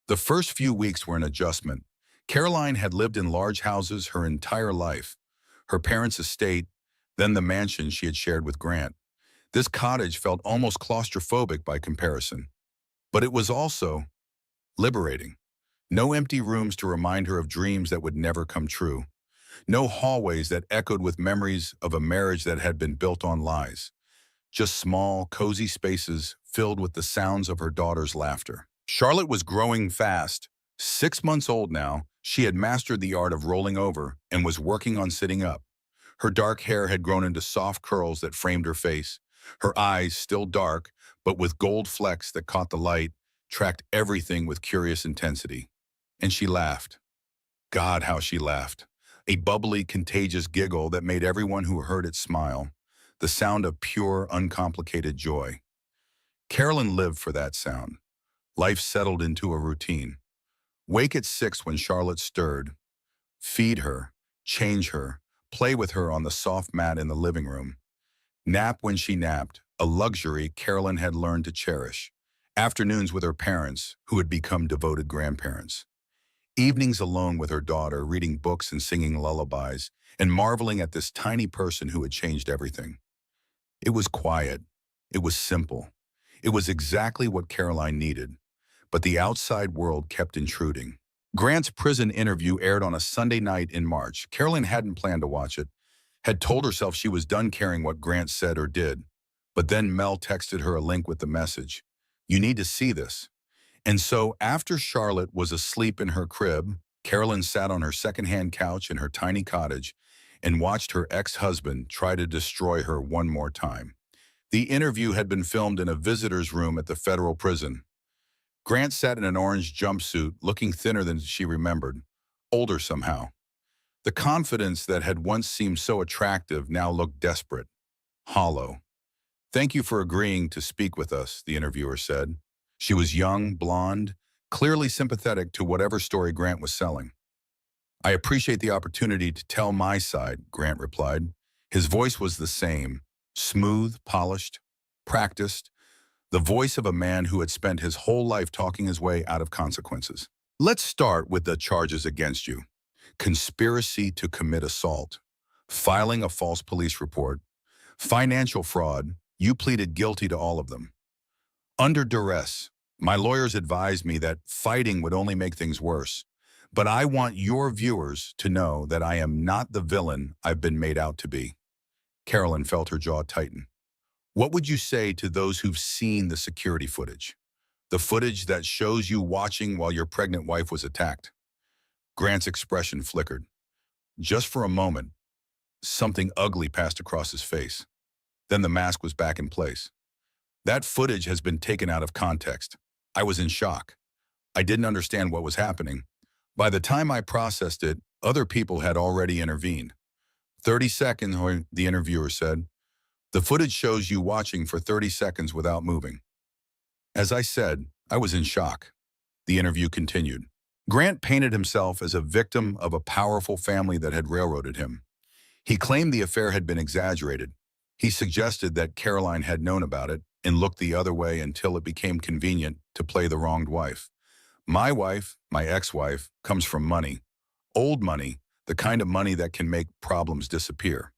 The first few weeks were an adjustment. Caroline had lived in large houses her entire life. Her parents' estate, then the mansion she had shared with Grant. This cottage felt almost claustrophobic by comparison. But it was also liberating. No empty rooms to remind her of dreams that would never come true. No hallways that echoed with memories of a marriage that had been built on lies. Just small, cozy spaces filled with the sounds of her daughter's laughter. Charlotte was growing fast. 6 months old now, she had mastered the art of rolling over and was working on sitting up. Her dark hair had grown into soft curls that framed her face. Her eyes, still dark, but with gold flecks that caught the light, tracked everything with curious intensity. And she laughed. God, how she laughed. A bubbly, contagious giggle that made everyone who heard it smile. The sound of pure, uncomplicated joy. Carolyn lived for that sound. Life settled into a routine. Wake at 6 when Charlotte stirred. Feed her, change her, play with her on the soft mat in the living room. Nap when she napped, a luxury Carolyn had learned to cherish. Afternoons with her parents, who had become devoted grandparents. Evenings alone with her daughter, reading books and singing lullabies, and marveling at this tiny person who had changed everything. It was quiet. It was simple. It was exactly what Caroline needed. But the outside world kept intruding. Grant's prison interview aired on a Sunday night in March. Caroline hadn't planned to watch it, had told herself she was done caring what Grant said or did. But then Mel texted her a link with the message. You need to see this. And so after Charlotte was asleep in her crib, Caroline sat on her secondhand couch in her tiny cottage and watched her ex-husband try to destroy her one more time. The interview had been filmed in a visitor's room at the federal prison. Grant sat in an orange jumpsuit, looking thinner than she remembered, older somehow. The confidence that had once seemed so attractive now looked desperate, hollow. Thank you for agreeing to speak with us, the interviewer said. She was young, blonde, clearly sympathetic to whatever story Grant was selling. I appreciate the opportunity to tell my side, Grant replied. His voice was the same, smooth, polished, practiced, the voice of a man who had spent his whole life talking his way out of consequences. Let's start with the charges against you. Conspiracy to commit assault, filing a false police report, financial fraud. You pleaded guilty to all of them. Under duress, my lawyers advised me that fighting would only make things worse. But I want your viewers to know that I am not the villain I've been made out to be. Carolyn felt her jaw tighten. What would you say to those who've seen the security footage? The footage that shows you watching while your pregnant wife was attacked. Grant's expression flickered. Just for a moment, something ugly passed across his face. Then the mask was back in place. That footage has been taken out of context. I was in shock. I didn't understand what was happening. By the time I processed it, other people had already intervened. 30 seconds, the interviewer said. The footage shows you watching for 30 seconds without moving. As I said, I was in shock. The interview continued. Grant painted himself as a victim of a powerful family that had railroaded him. He claimed the affair had been exaggerated. He suggested that Caroline had known about it and looked the other way until it became convenient to play the wronged wife. My wife, my ex-wife, comes from money. Old money, the kind of money that can make problems disappear.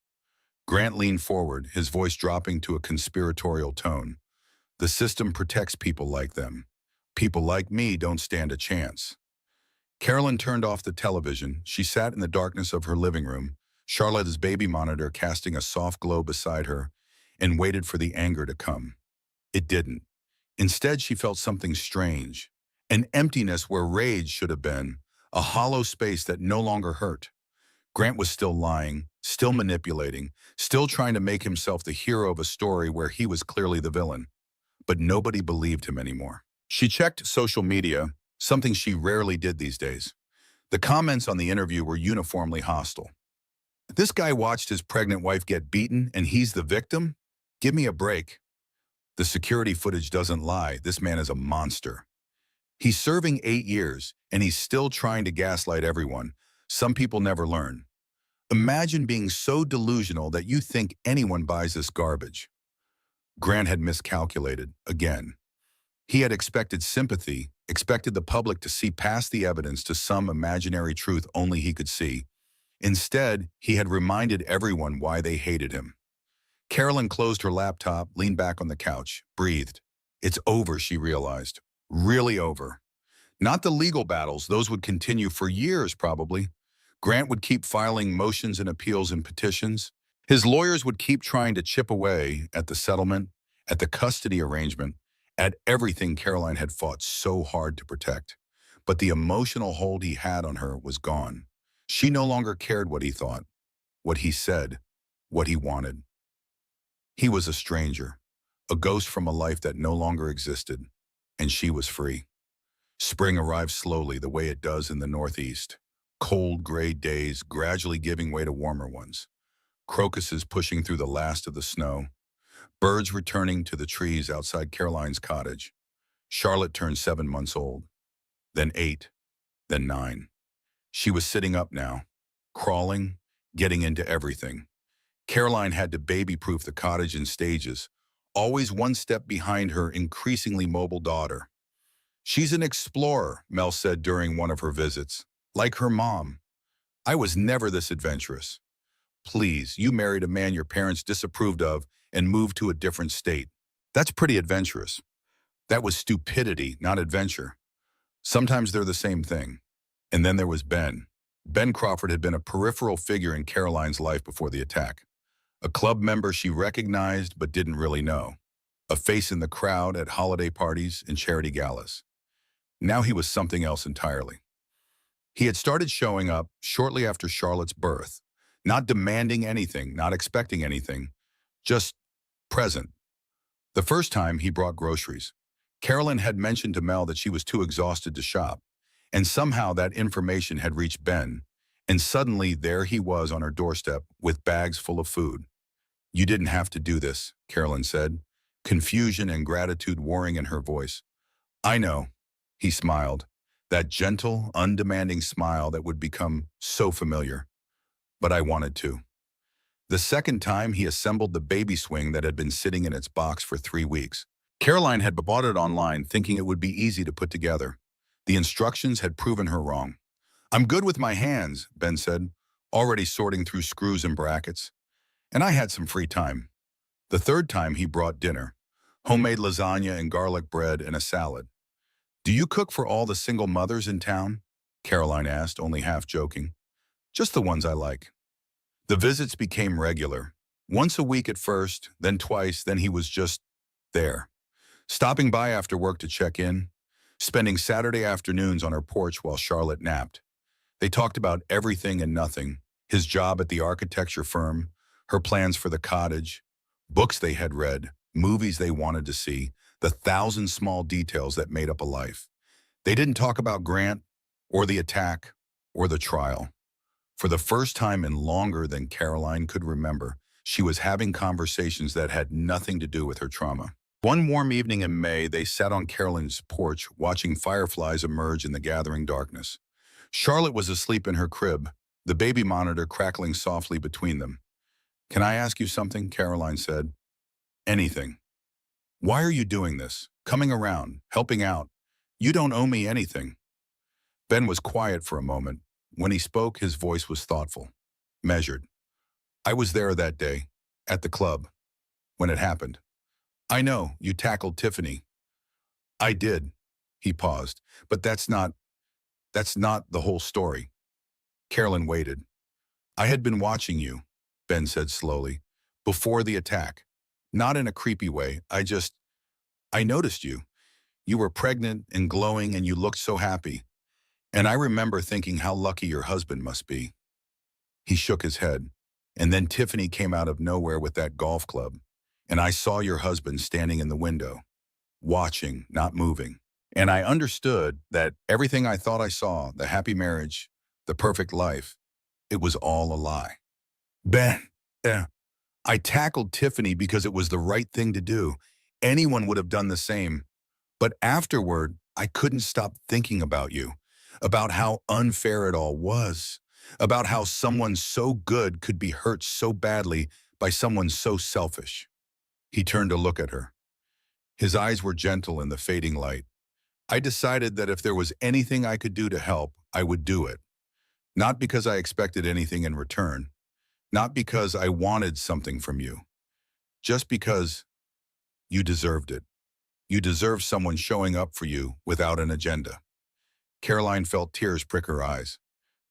Grant leaned forward, his voice dropping to a conspiratorial tone. The system protects people like them. People like me don't stand a chance. Carolyn turned off the television. She sat in the darkness of her living room, Charlotte's baby monitor casting a soft glow beside her, and waited for the anger to come. It didn't. Instead, she felt something strange, an emptiness where rage should have been, a hollow space that no longer hurt. Grant was still lying, still manipulating, still trying to make himself the hero of a story where he was clearly the villain. But nobody believed him anymore. She checked social media, something she rarely did these days. The comments on the interview were uniformly hostile. This guy watched his pregnant wife get beaten and he's the victim? Give me a break. The security footage doesn't lie. This man is a monster. He's serving 8 years and he's still trying to gaslight everyone. Some people never learn. Imagine being so delusional that you think anyone buys this garbage. Grant had miscalculated, again. He had expected sympathy, expected the public to see past the evidence to some imaginary truth only he could see. Instead, he had reminded everyone why they hated him. Carolyn closed her laptop, leaned back on the couch, breathed. It's over, she realized. Really over. Not the legal battles, those would continue for years probably. Grant would keep filing motions and appeals and petitions. His lawyers would keep trying to chip away at the settlement, at the custody arrangement, at everything Caroline had fought so hard to protect. But the emotional hold he had on her was gone. She no longer cared what he thought, what he said, what he wanted. He was a stranger, a ghost from a life that no longer existed, and she was free. Spring arrived slowly the way it does in the Northeast. Cold, gray days gradually giving way to warmer ones. Crocuses pushing through the last of the snow. Birds returning to the trees outside Caroline's cottage. Charlotte turned 7 months old, then 8, then 9. She was sitting up now, crawling, getting into everything. Caroline had to baby-proof the cottage in stages, always one step behind her increasingly mobile daughter. She's an explorer, Mel said during one of her visits. Like her mom. I was never this adventurous. Please, you married a man your parents disapproved of and moved to a different state. That's pretty adventurous. That was stupidity, not adventure. Sometimes they're the same thing. And then there was Ben. Ben Crawford had been a peripheral figure in Caroline's life before the attack. A club member she recognized but didn't really know. A face in the crowd at holiday parties and charity galas. Now he was something else entirely. He had started showing up shortly after Charlotte's birth, not demanding anything, not expecting anything, just present. The first time he brought groceries. Carolyn had mentioned to Mel that she was too exhausted to shop, and somehow that information had reached Ben, and suddenly there he was on her doorstep with bags full of food. You didn't have to do this, Carolyn said, confusion and gratitude warring in her voice. I know, he smiled. That gentle, undemanding smile that would become so familiar. But I wanted to. The second time, he assembled the baby swing that had been sitting in its box for 3 weeks. Caroline had bought it online thinking it would be easy to put together. The instructions had proven her wrong. "I'm good with my hands," Ben said, already sorting through screws and brackets. And I had some free time. The third time he brought dinner. Homemade lasagna and garlic bread and a salad. "Do you cook for all the single mothers in town?" Caroline asked, only half joking. "Just the ones I like." The visits became regular. Once a week at first, then twice, then he was just there. Stopping by after work to check in, spending Saturday afternoons on her porch while Charlotte napped. They talked about everything and nothing, his job at the architecture firm, her plans for the cottage, books they had read, movies they wanted to see, the thousand small details that made up a life. They didn't talk about Grant, or the attack, or the trial. For the first time in longer than Caroline could remember, she was having conversations that had nothing to do with her trauma. One warm evening in May, they sat on Caroline's porch watching fireflies emerge in the gathering darkness. Charlotte was asleep in her crib, the baby monitor crackling softly between them. "Can I ask you something?" Caroline said. "Anything." "Why are you doing this? Coming around, helping out. You don't owe me anything." Ben was quiet for a moment. When he spoke, his voice was thoughtful, measured. "I was there that day, at the club, when it happened. I know, you tackled Tiffany." "I did." He paused. "But that's not the whole story." Carolyn waited. "I had been watching you," Ben said slowly, "before the attack. Not in a creepy way. I noticed you. You were pregnant and glowing and you looked so happy. And I remember thinking how lucky your husband must be." He shook his head. "And then Tiffany came out of nowhere with that golf club. And I saw your husband standing in the window, watching, not moving. And I understood that everything I thought I saw, the happy marriage, the perfect life, it was all a lie." "Ben, I tackled Tiffany because it was the right thing to do. Anyone would have done the same. But afterward, I couldn't stop thinking about you, about how unfair it all was, about how someone so good could be hurt so badly by someone so selfish." He turned to look at her. His eyes were gentle in the fading light. "I decided that if there was anything I could do to help, I would do it. Not because I expected anything in return. Not because I wanted something from you. Just because you deserved it. You deserve someone showing up for you without an agenda." Caroline felt tears prick her eyes.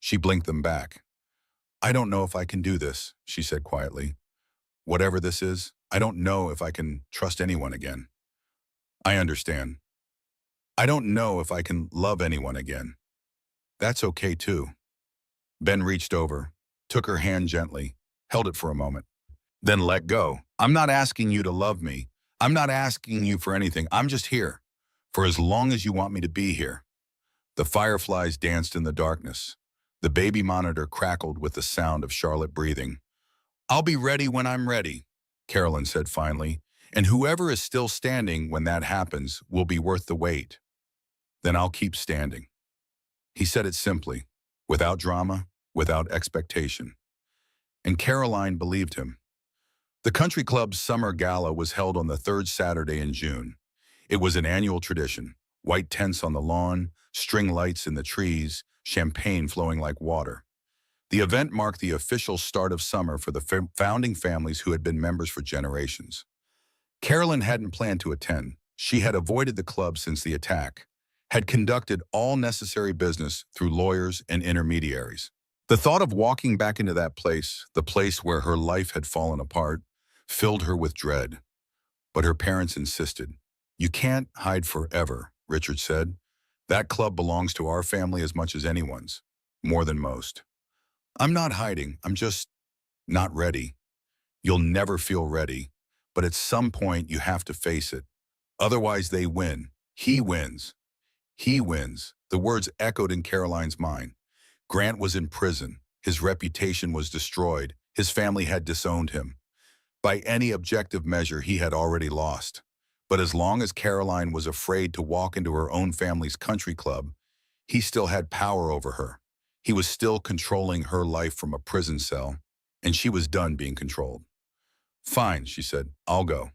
She blinked them back. "I don't know if I can do this," she said quietly. "Whatever this is, I don't know if I can trust anyone again." "I understand. I don't know if I can love anyone again." "That's okay too." Ben reached over, took her hand gently, held it for a moment, then let go. "I'm not asking you to love me. I'm not asking you for anything. I'm just here, for as long as you want me to be here." The fireflies danced in the darkness. The baby monitor crackled with the sound of Charlotte breathing. "I'll be ready when I'm ready," Carolyn said finally, "and whoever is still standing when that happens will be worth the wait. Then I'll keep standing." He said it simply, without drama, without expectation. And Caroline believed him. The country club's summer gala was held on the third Saturday in June. It was an annual tradition: white tents on the lawn, string lights in the trees, champagne flowing like water. The event marked the official start of summer for the founding families who had been members for generations. Carolyn hadn't planned to attend. She had avoided the club since the attack, had conducted all necessary business through lawyers and intermediaries. The thought of walking back into that place, the place where her life had fallen apart, filled her with dread. But her parents insisted. "You can't hide forever," Richard said. "That club belongs to our family as much as anyone's, more than most." "I'm not hiding. I'm just not ready." "You'll never feel ready. But at some point you have to face it. Otherwise they win. He wins. He wins." The words echoed in Caroline's mind. Grant was in prison. His reputation was destroyed. His family had disowned him. By any objective measure, he had already lost. But as long as Caroline was afraid to walk into her own family's country club, he still had power over her. He was still controlling her life from a prison cell, and she was done being controlled. "Fine," she said, "I'll go."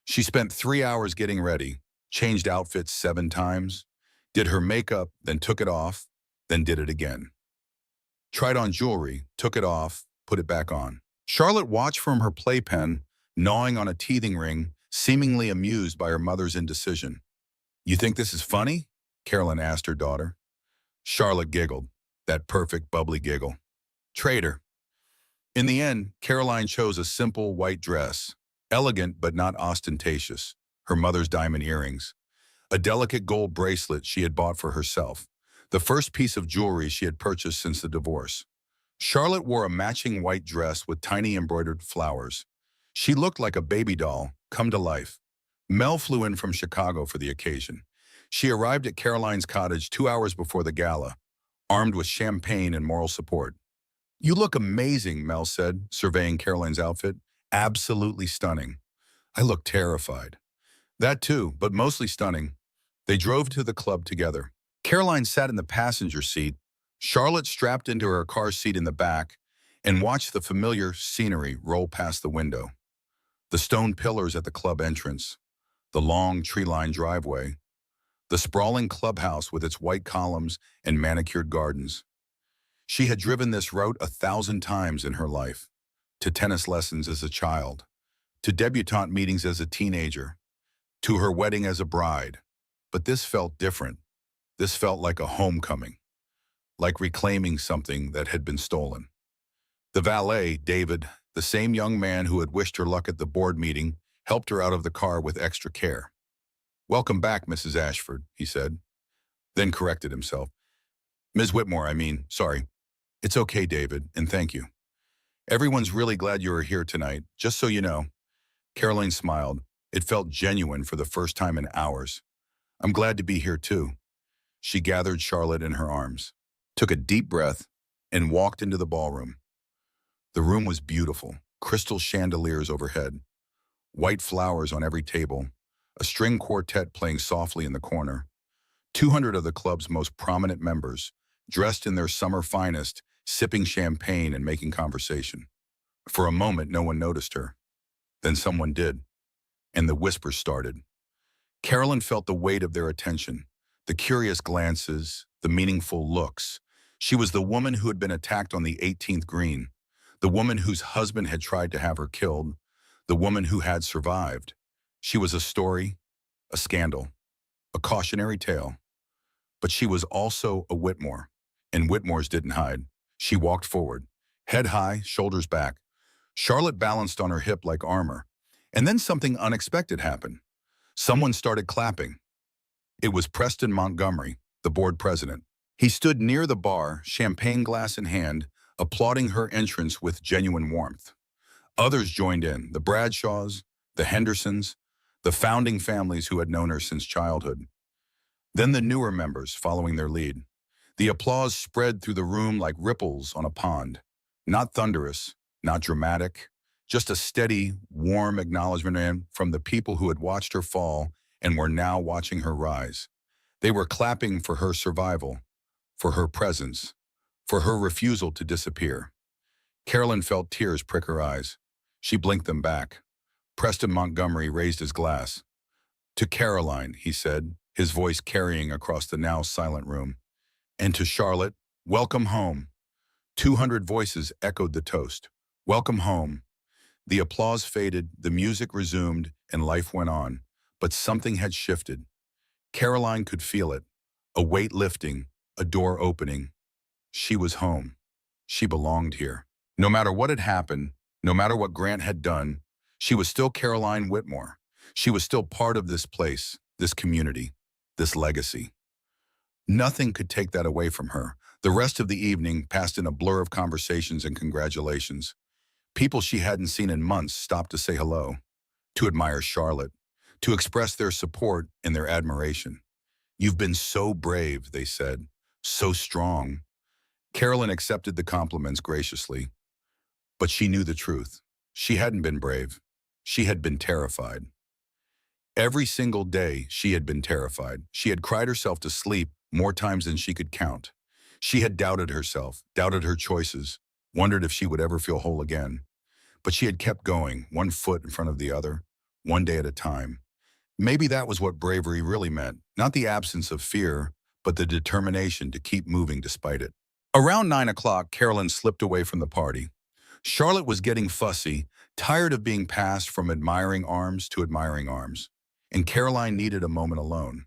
She spent 3 hours getting ready, changed outfits 7 times, did her makeup, then took it off, then did it again. Tried on jewelry, took it off, put it back on. Charlotte watched from her playpen, gnawing on a teething ring, seemingly amused by her mother's indecision. "You think this is funny?" Carolyn asked her daughter. Charlotte giggled, that perfect bubbly giggle. Traitor. In the end, Caroline chose a simple white dress, elegant but not ostentatious, her mother's diamond earrings, a delicate gold bracelet she had bought for herself, the first piece of jewelry she had purchased since the divorce. Charlotte wore a matching white dress with tiny embroidered flowers. She looked like a baby doll, come to life. Mel flew in from Chicago for the occasion. She arrived at Caroline's cottage 2 hours before the gala, armed with champagne and moral support. "You look amazing," Mel said, surveying Caroline's outfit. "Absolutely stunning." "I look terrified." "That too, but mostly stunning." They drove to the club together. Caroline sat in the passenger seat, Charlotte strapped into her car seat in the back, and watched the familiar scenery roll past the window. The stone pillars at the club entrance, the long tree-lined driveway, the sprawling clubhouse with its white columns and manicured gardens. She had driven this route 1,000 times in her life, to tennis lessons as a child, to debutante meetings as a teenager, to her wedding as a bride. But this felt different. This felt like a homecoming, like reclaiming something that had been stolen. The valet, David, the same young man who had wished her luck at the board meeting, helped her out of the car with extra care. "Welcome back, Mrs. Ashford," he said, then corrected himself. "Ms. Whitmore, I mean, sorry." "It's okay, David, and thank you. Everyone's really glad you are here tonight, just so you know." Caroline smiled. It felt genuine for the first time in hours. "I'm glad to be here too." She gathered Charlotte in her arms, took a deep breath, and walked into the ballroom. The room was beautiful, crystal chandeliers overhead, white flowers on every table, a string quartet playing softly in the corner. 200 of the club's most prominent members, dressed in their summer finest, sipping champagne and making conversation. For a moment, no one noticed her. Then someone did, and the whispers started. Carolyn felt the weight of their attention, the curious glances, the meaningful looks. She was the woman who had been attacked on the 18th green, the woman whose husband had tried to have her killed, the woman who had survived. She was a story, a scandal, a cautionary tale. But she was also a Whitmore, and Whitmores didn't hide. She walked forward, head high, shoulders back. Charlotte balanced on her hip like armor. And then something unexpected happened. Someone started clapping. It was Preston Montgomery, the board president. He stood near the bar, champagne glass in hand, applauding her entrance with genuine warmth. Others joined in, the Bradshaws, the Hendersons, the founding families who had known her since childhood. Then the newer members following their lead. The applause spread through the room like ripples on a pond. Not thunderous, not dramatic, just a steady, warm acknowledgement from the people who had watched her fall and were now watching her rise. They were clapping for her survival, for her presence, for her refusal to disappear. Carolyn felt tears prick her eyes. She blinked them back. Preston Montgomery raised his glass. "To Caroline," he said, his voice carrying across the now silent room. "And to Charlotte, welcome home." 200 voices echoed the toast. "Welcome home." The applause faded, the music resumed, and life went on. But something had shifted. Caroline could feel it. A weight lifting, a door opening. She was home. She belonged here. No matter what had happened, no matter what Grant had done, she was still Caroline Whitmore. She was still part of this place, this community, this legacy. Nothing could take that away from her. The rest of the evening passed in a blur of conversations and congratulations. People she hadn't seen in months stopped to say hello, to admire Charlotte, to express their support and their admiration. "You've been so brave," they said, "so strong." Carolyn accepted the compliments graciously, but she knew the truth. She hadn't been brave. She had been terrified. Every single day, she had been terrified. She had cried herself to sleep more times than she could count. She had doubted herself, doubted her choices, wondered if she would ever feel whole again. But she had kept going, one foot in front of the other, one day at a time. Maybe that was what bravery really meant, not the absence of fear, but the determination to keep moving despite it. Around 9 o'clock, Carolyn slipped away from the party. Charlotte was getting fussy, tired of being passed from admiring arms to admiring arms, and Caroline needed a moment alone.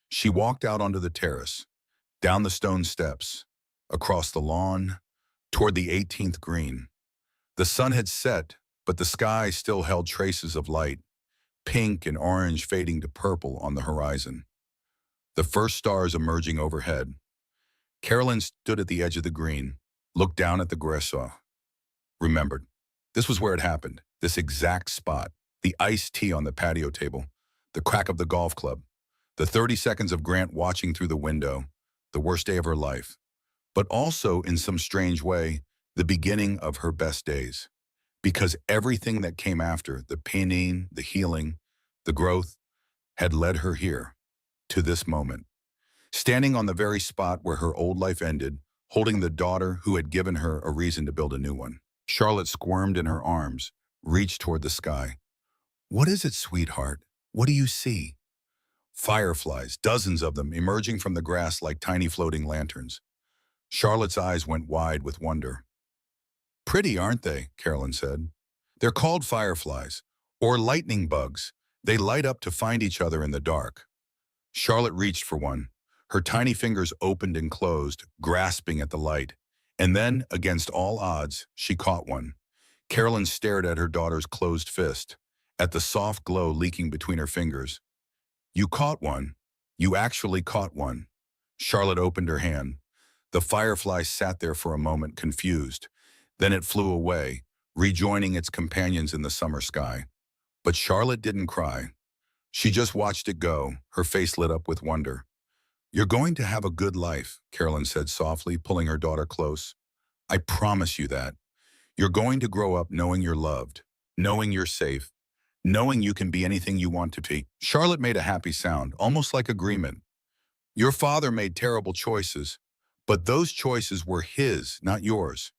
She walked out onto the terrace, down the stone steps, across the lawn, toward the 18th green. The sun had set, but the sky still held traces of light, pink and orange fading to purple on the horizon. The first stars emerging overhead. Carolyn stood at the edge of the green, looked down at the Gresau. Remembered. This was where it happened, this exact spot. The iced tea on the patio table, the crack of the golf club, the 30 seconds of Grant watching through the window, the worst day of her life. But also, in some strange way, the beginning of her best days. Because everything that came after, the pain, the healing, the growth, had led her here, to this moment. Standing on the very spot where her old life ended, holding the daughter who had given her a reason to build a new one. Charlotte squirmed in her arms, reached toward the sky. "What is it, sweetheart? What do you see?" Fireflies, dozens of them, emerging from the grass like tiny floating lanterns. Charlotte's eyes went wide with wonder. "Pretty, aren't they?" Carolyn said. "They're called fireflies, or lightning bugs. They light up to find each other in the dark." Charlotte reached for one. Her tiny fingers opened and closed, grasping at the light. And then, against all odds, she caught one. Carolyn stared at her daughter's closed fist, at the soft glow leaking between her fingers. "You caught one. You actually caught one." Charlotte opened her hand. The firefly sat there for a moment, confused. Then it flew away, rejoining its companions in the summer sky. But Charlotte didn't cry. She just watched it go, her face lit up with wonder. "You're going to have a good life," Carolyn said softly, pulling her daughter close. "I promise you that. You're going to grow up knowing you're loved, knowing you're safe, knowing you can be anything you want to be." Charlotte made a happy sound, almost like agreement. "Your father made terrible choices, but those choices were his, not yours.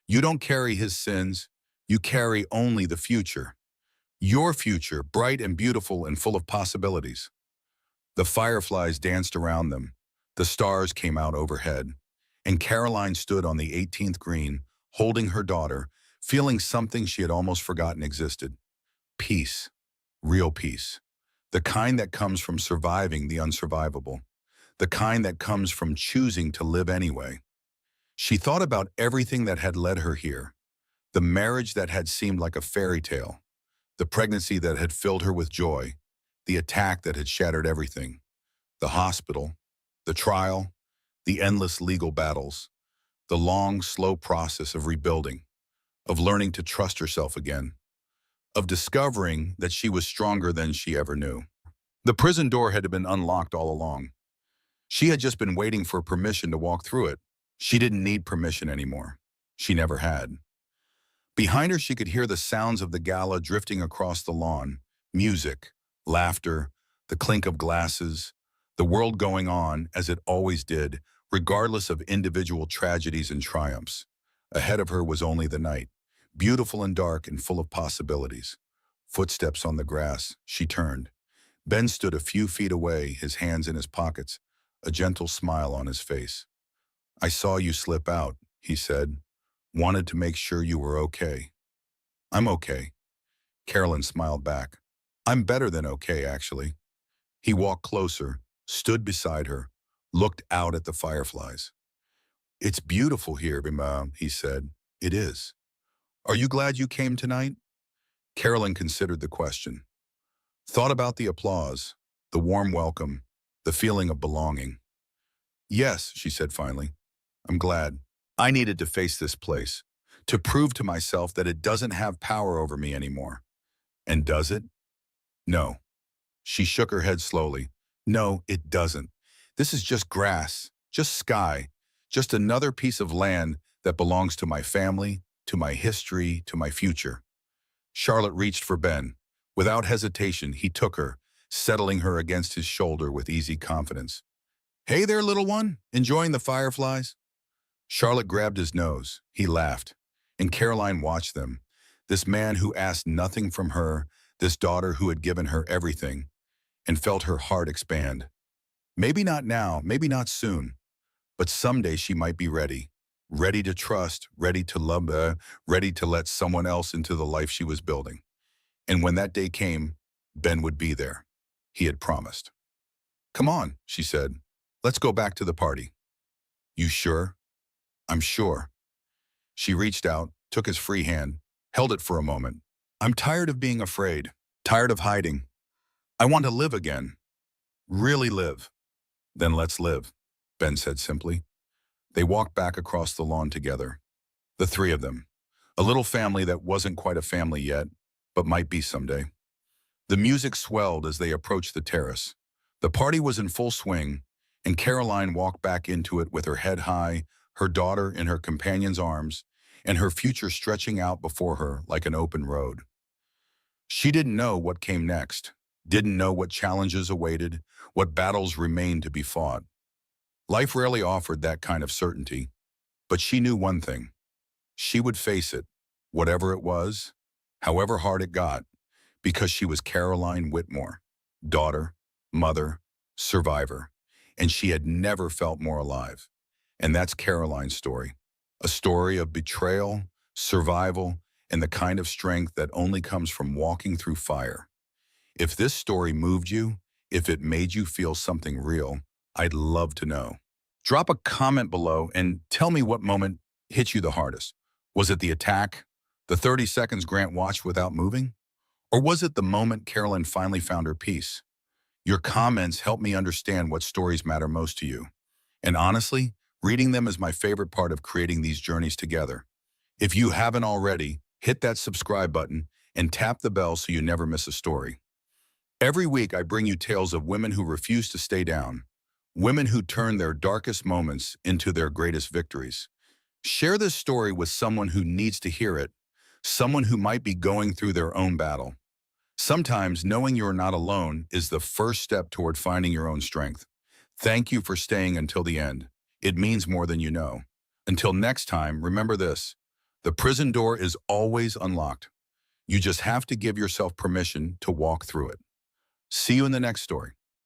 You don't carry his sins. You carry only the future. Your future, bright and beautiful and full of possibilities." The fireflies danced around them. The stars came out overhead. And Caroline stood on the 18th green, holding her daughter, feeling something she had almost forgotten existed. Peace. Real peace. The kind that comes from surviving the unsurvivable. The kind that comes from choosing to live anyway. She thought about everything that had led her here. The marriage that had seemed like a fairy tale. The pregnancy that had filled her with joy. The attack that had shattered everything. The hospital. The trial. The endless legal battles. The long, slow process of rebuilding. Of learning to trust herself again. Of discovering that she was stronger than she ever knew. The prison door had been unlocked all along. She had just been waiting for permission to walk through it. She didn't need permission anymore. She never had. Behind her, she could hear the sounds of the gala drifting across the lawn. Music, laughter, the clink of glasses, the world going on as it always did, regardless of individual tragedies and triumphs. Ahead of her was only the night, beautiful and dark and full of possibilities. Footsteps on the grass. She turned. Ben stood a few feet away, his hands in his pockets, a gentle smile on his face. "I saw you slip out," he said. "Wanted to make sure you were okay." "I'm okay." Carolyn smiled back. "I'm better than okay, actually." He walked closer, stood beside her, looked out at the fireflies. "It's beautiful here, Mom," he said. "It is. Are you glad you came tonight?" Carolyn considered the question. Thought about the applause, the warm welcome, the feeling of belonging. "Yes," she said finally. "I'm glad. I needed to face this place, to prove to myself that it doesn't have power over me anymore." "And does it?" "No." She shook her head slowly. "No, it doesn't. This is just grass, just sky, just another piece of land that belongs to my family, to my history, to my future." Charlotte reached for Ben. Without hesitation, he took her, settling her against his shoulder with easy confidence. "Hey there, little one, enjoying the fireflies?" Charlotte grabbed his nose. He laughed, and Caroline watched them. This man who asked nothing from her, this daughter who had given her everything, and felt her heart expand. Maybe not now, maybe not soon, but someday she might be ready. Ready to trust, ready to love, ready to let someone else into the life she was building. And when that day came, Ben would be there. He had promised. "Come on," she said. "Let's go back to the party." "You sure?" "I'm sure." She reached out, took his free hand, held it for a moment. "I'm tired of being afraid, tired of hiding. I want to live again. Really live." "Then let's live," Ben said simply. They walked back across the lawn together. The three of them. A little family that wasn't quite a family yet, but might be someday. The music swelled as they approached the terrace. The party was in full swing, and Caroline walked back into it with her head high, her daughter in her companion's arms, and her future stretching out before her like an open road. She didn't know what came next, didn't know what challenges awaited, what battles remained to be fought. Life rarely offered that kind of certainty, but she knew one thing. She would face it, whatever it was, however hard it got, because she was Caroline Whitmore, daughter, mother, survivor, and she had never felt more alive. And that's Caroline's story, a story of betrayal, survival, and the kind of strength that only comes from walking through fire. If this story moved you, if it made you feel something real, I'd love to know. Drop a comment below and tell me what moment hit you the hardest. Was it the attack, the 30 seconds Grant watched without moving? Or was it the moment Carolyn finally found her peace? Your comments help me understand what stories matter most to you. And honestly, reading them is my favorite part of creating these journeys together. If you haven't already, hit that subscribe button and tap the bell so you never miss a story. Every week I bring you tales of women who refuse to stay down, women who turn their darkest moments into their greatest victories. Share this story with someone who needs to hear it, someone who might be going through their own battle. Sometimes knowing you're not alone is the first step toward finding your own strength. Thank you for staying until the end. It means more than you know. Until next time, remember this: the prison door is always unlocked. You just have to give yourself permission to walk through it. See you in the next story.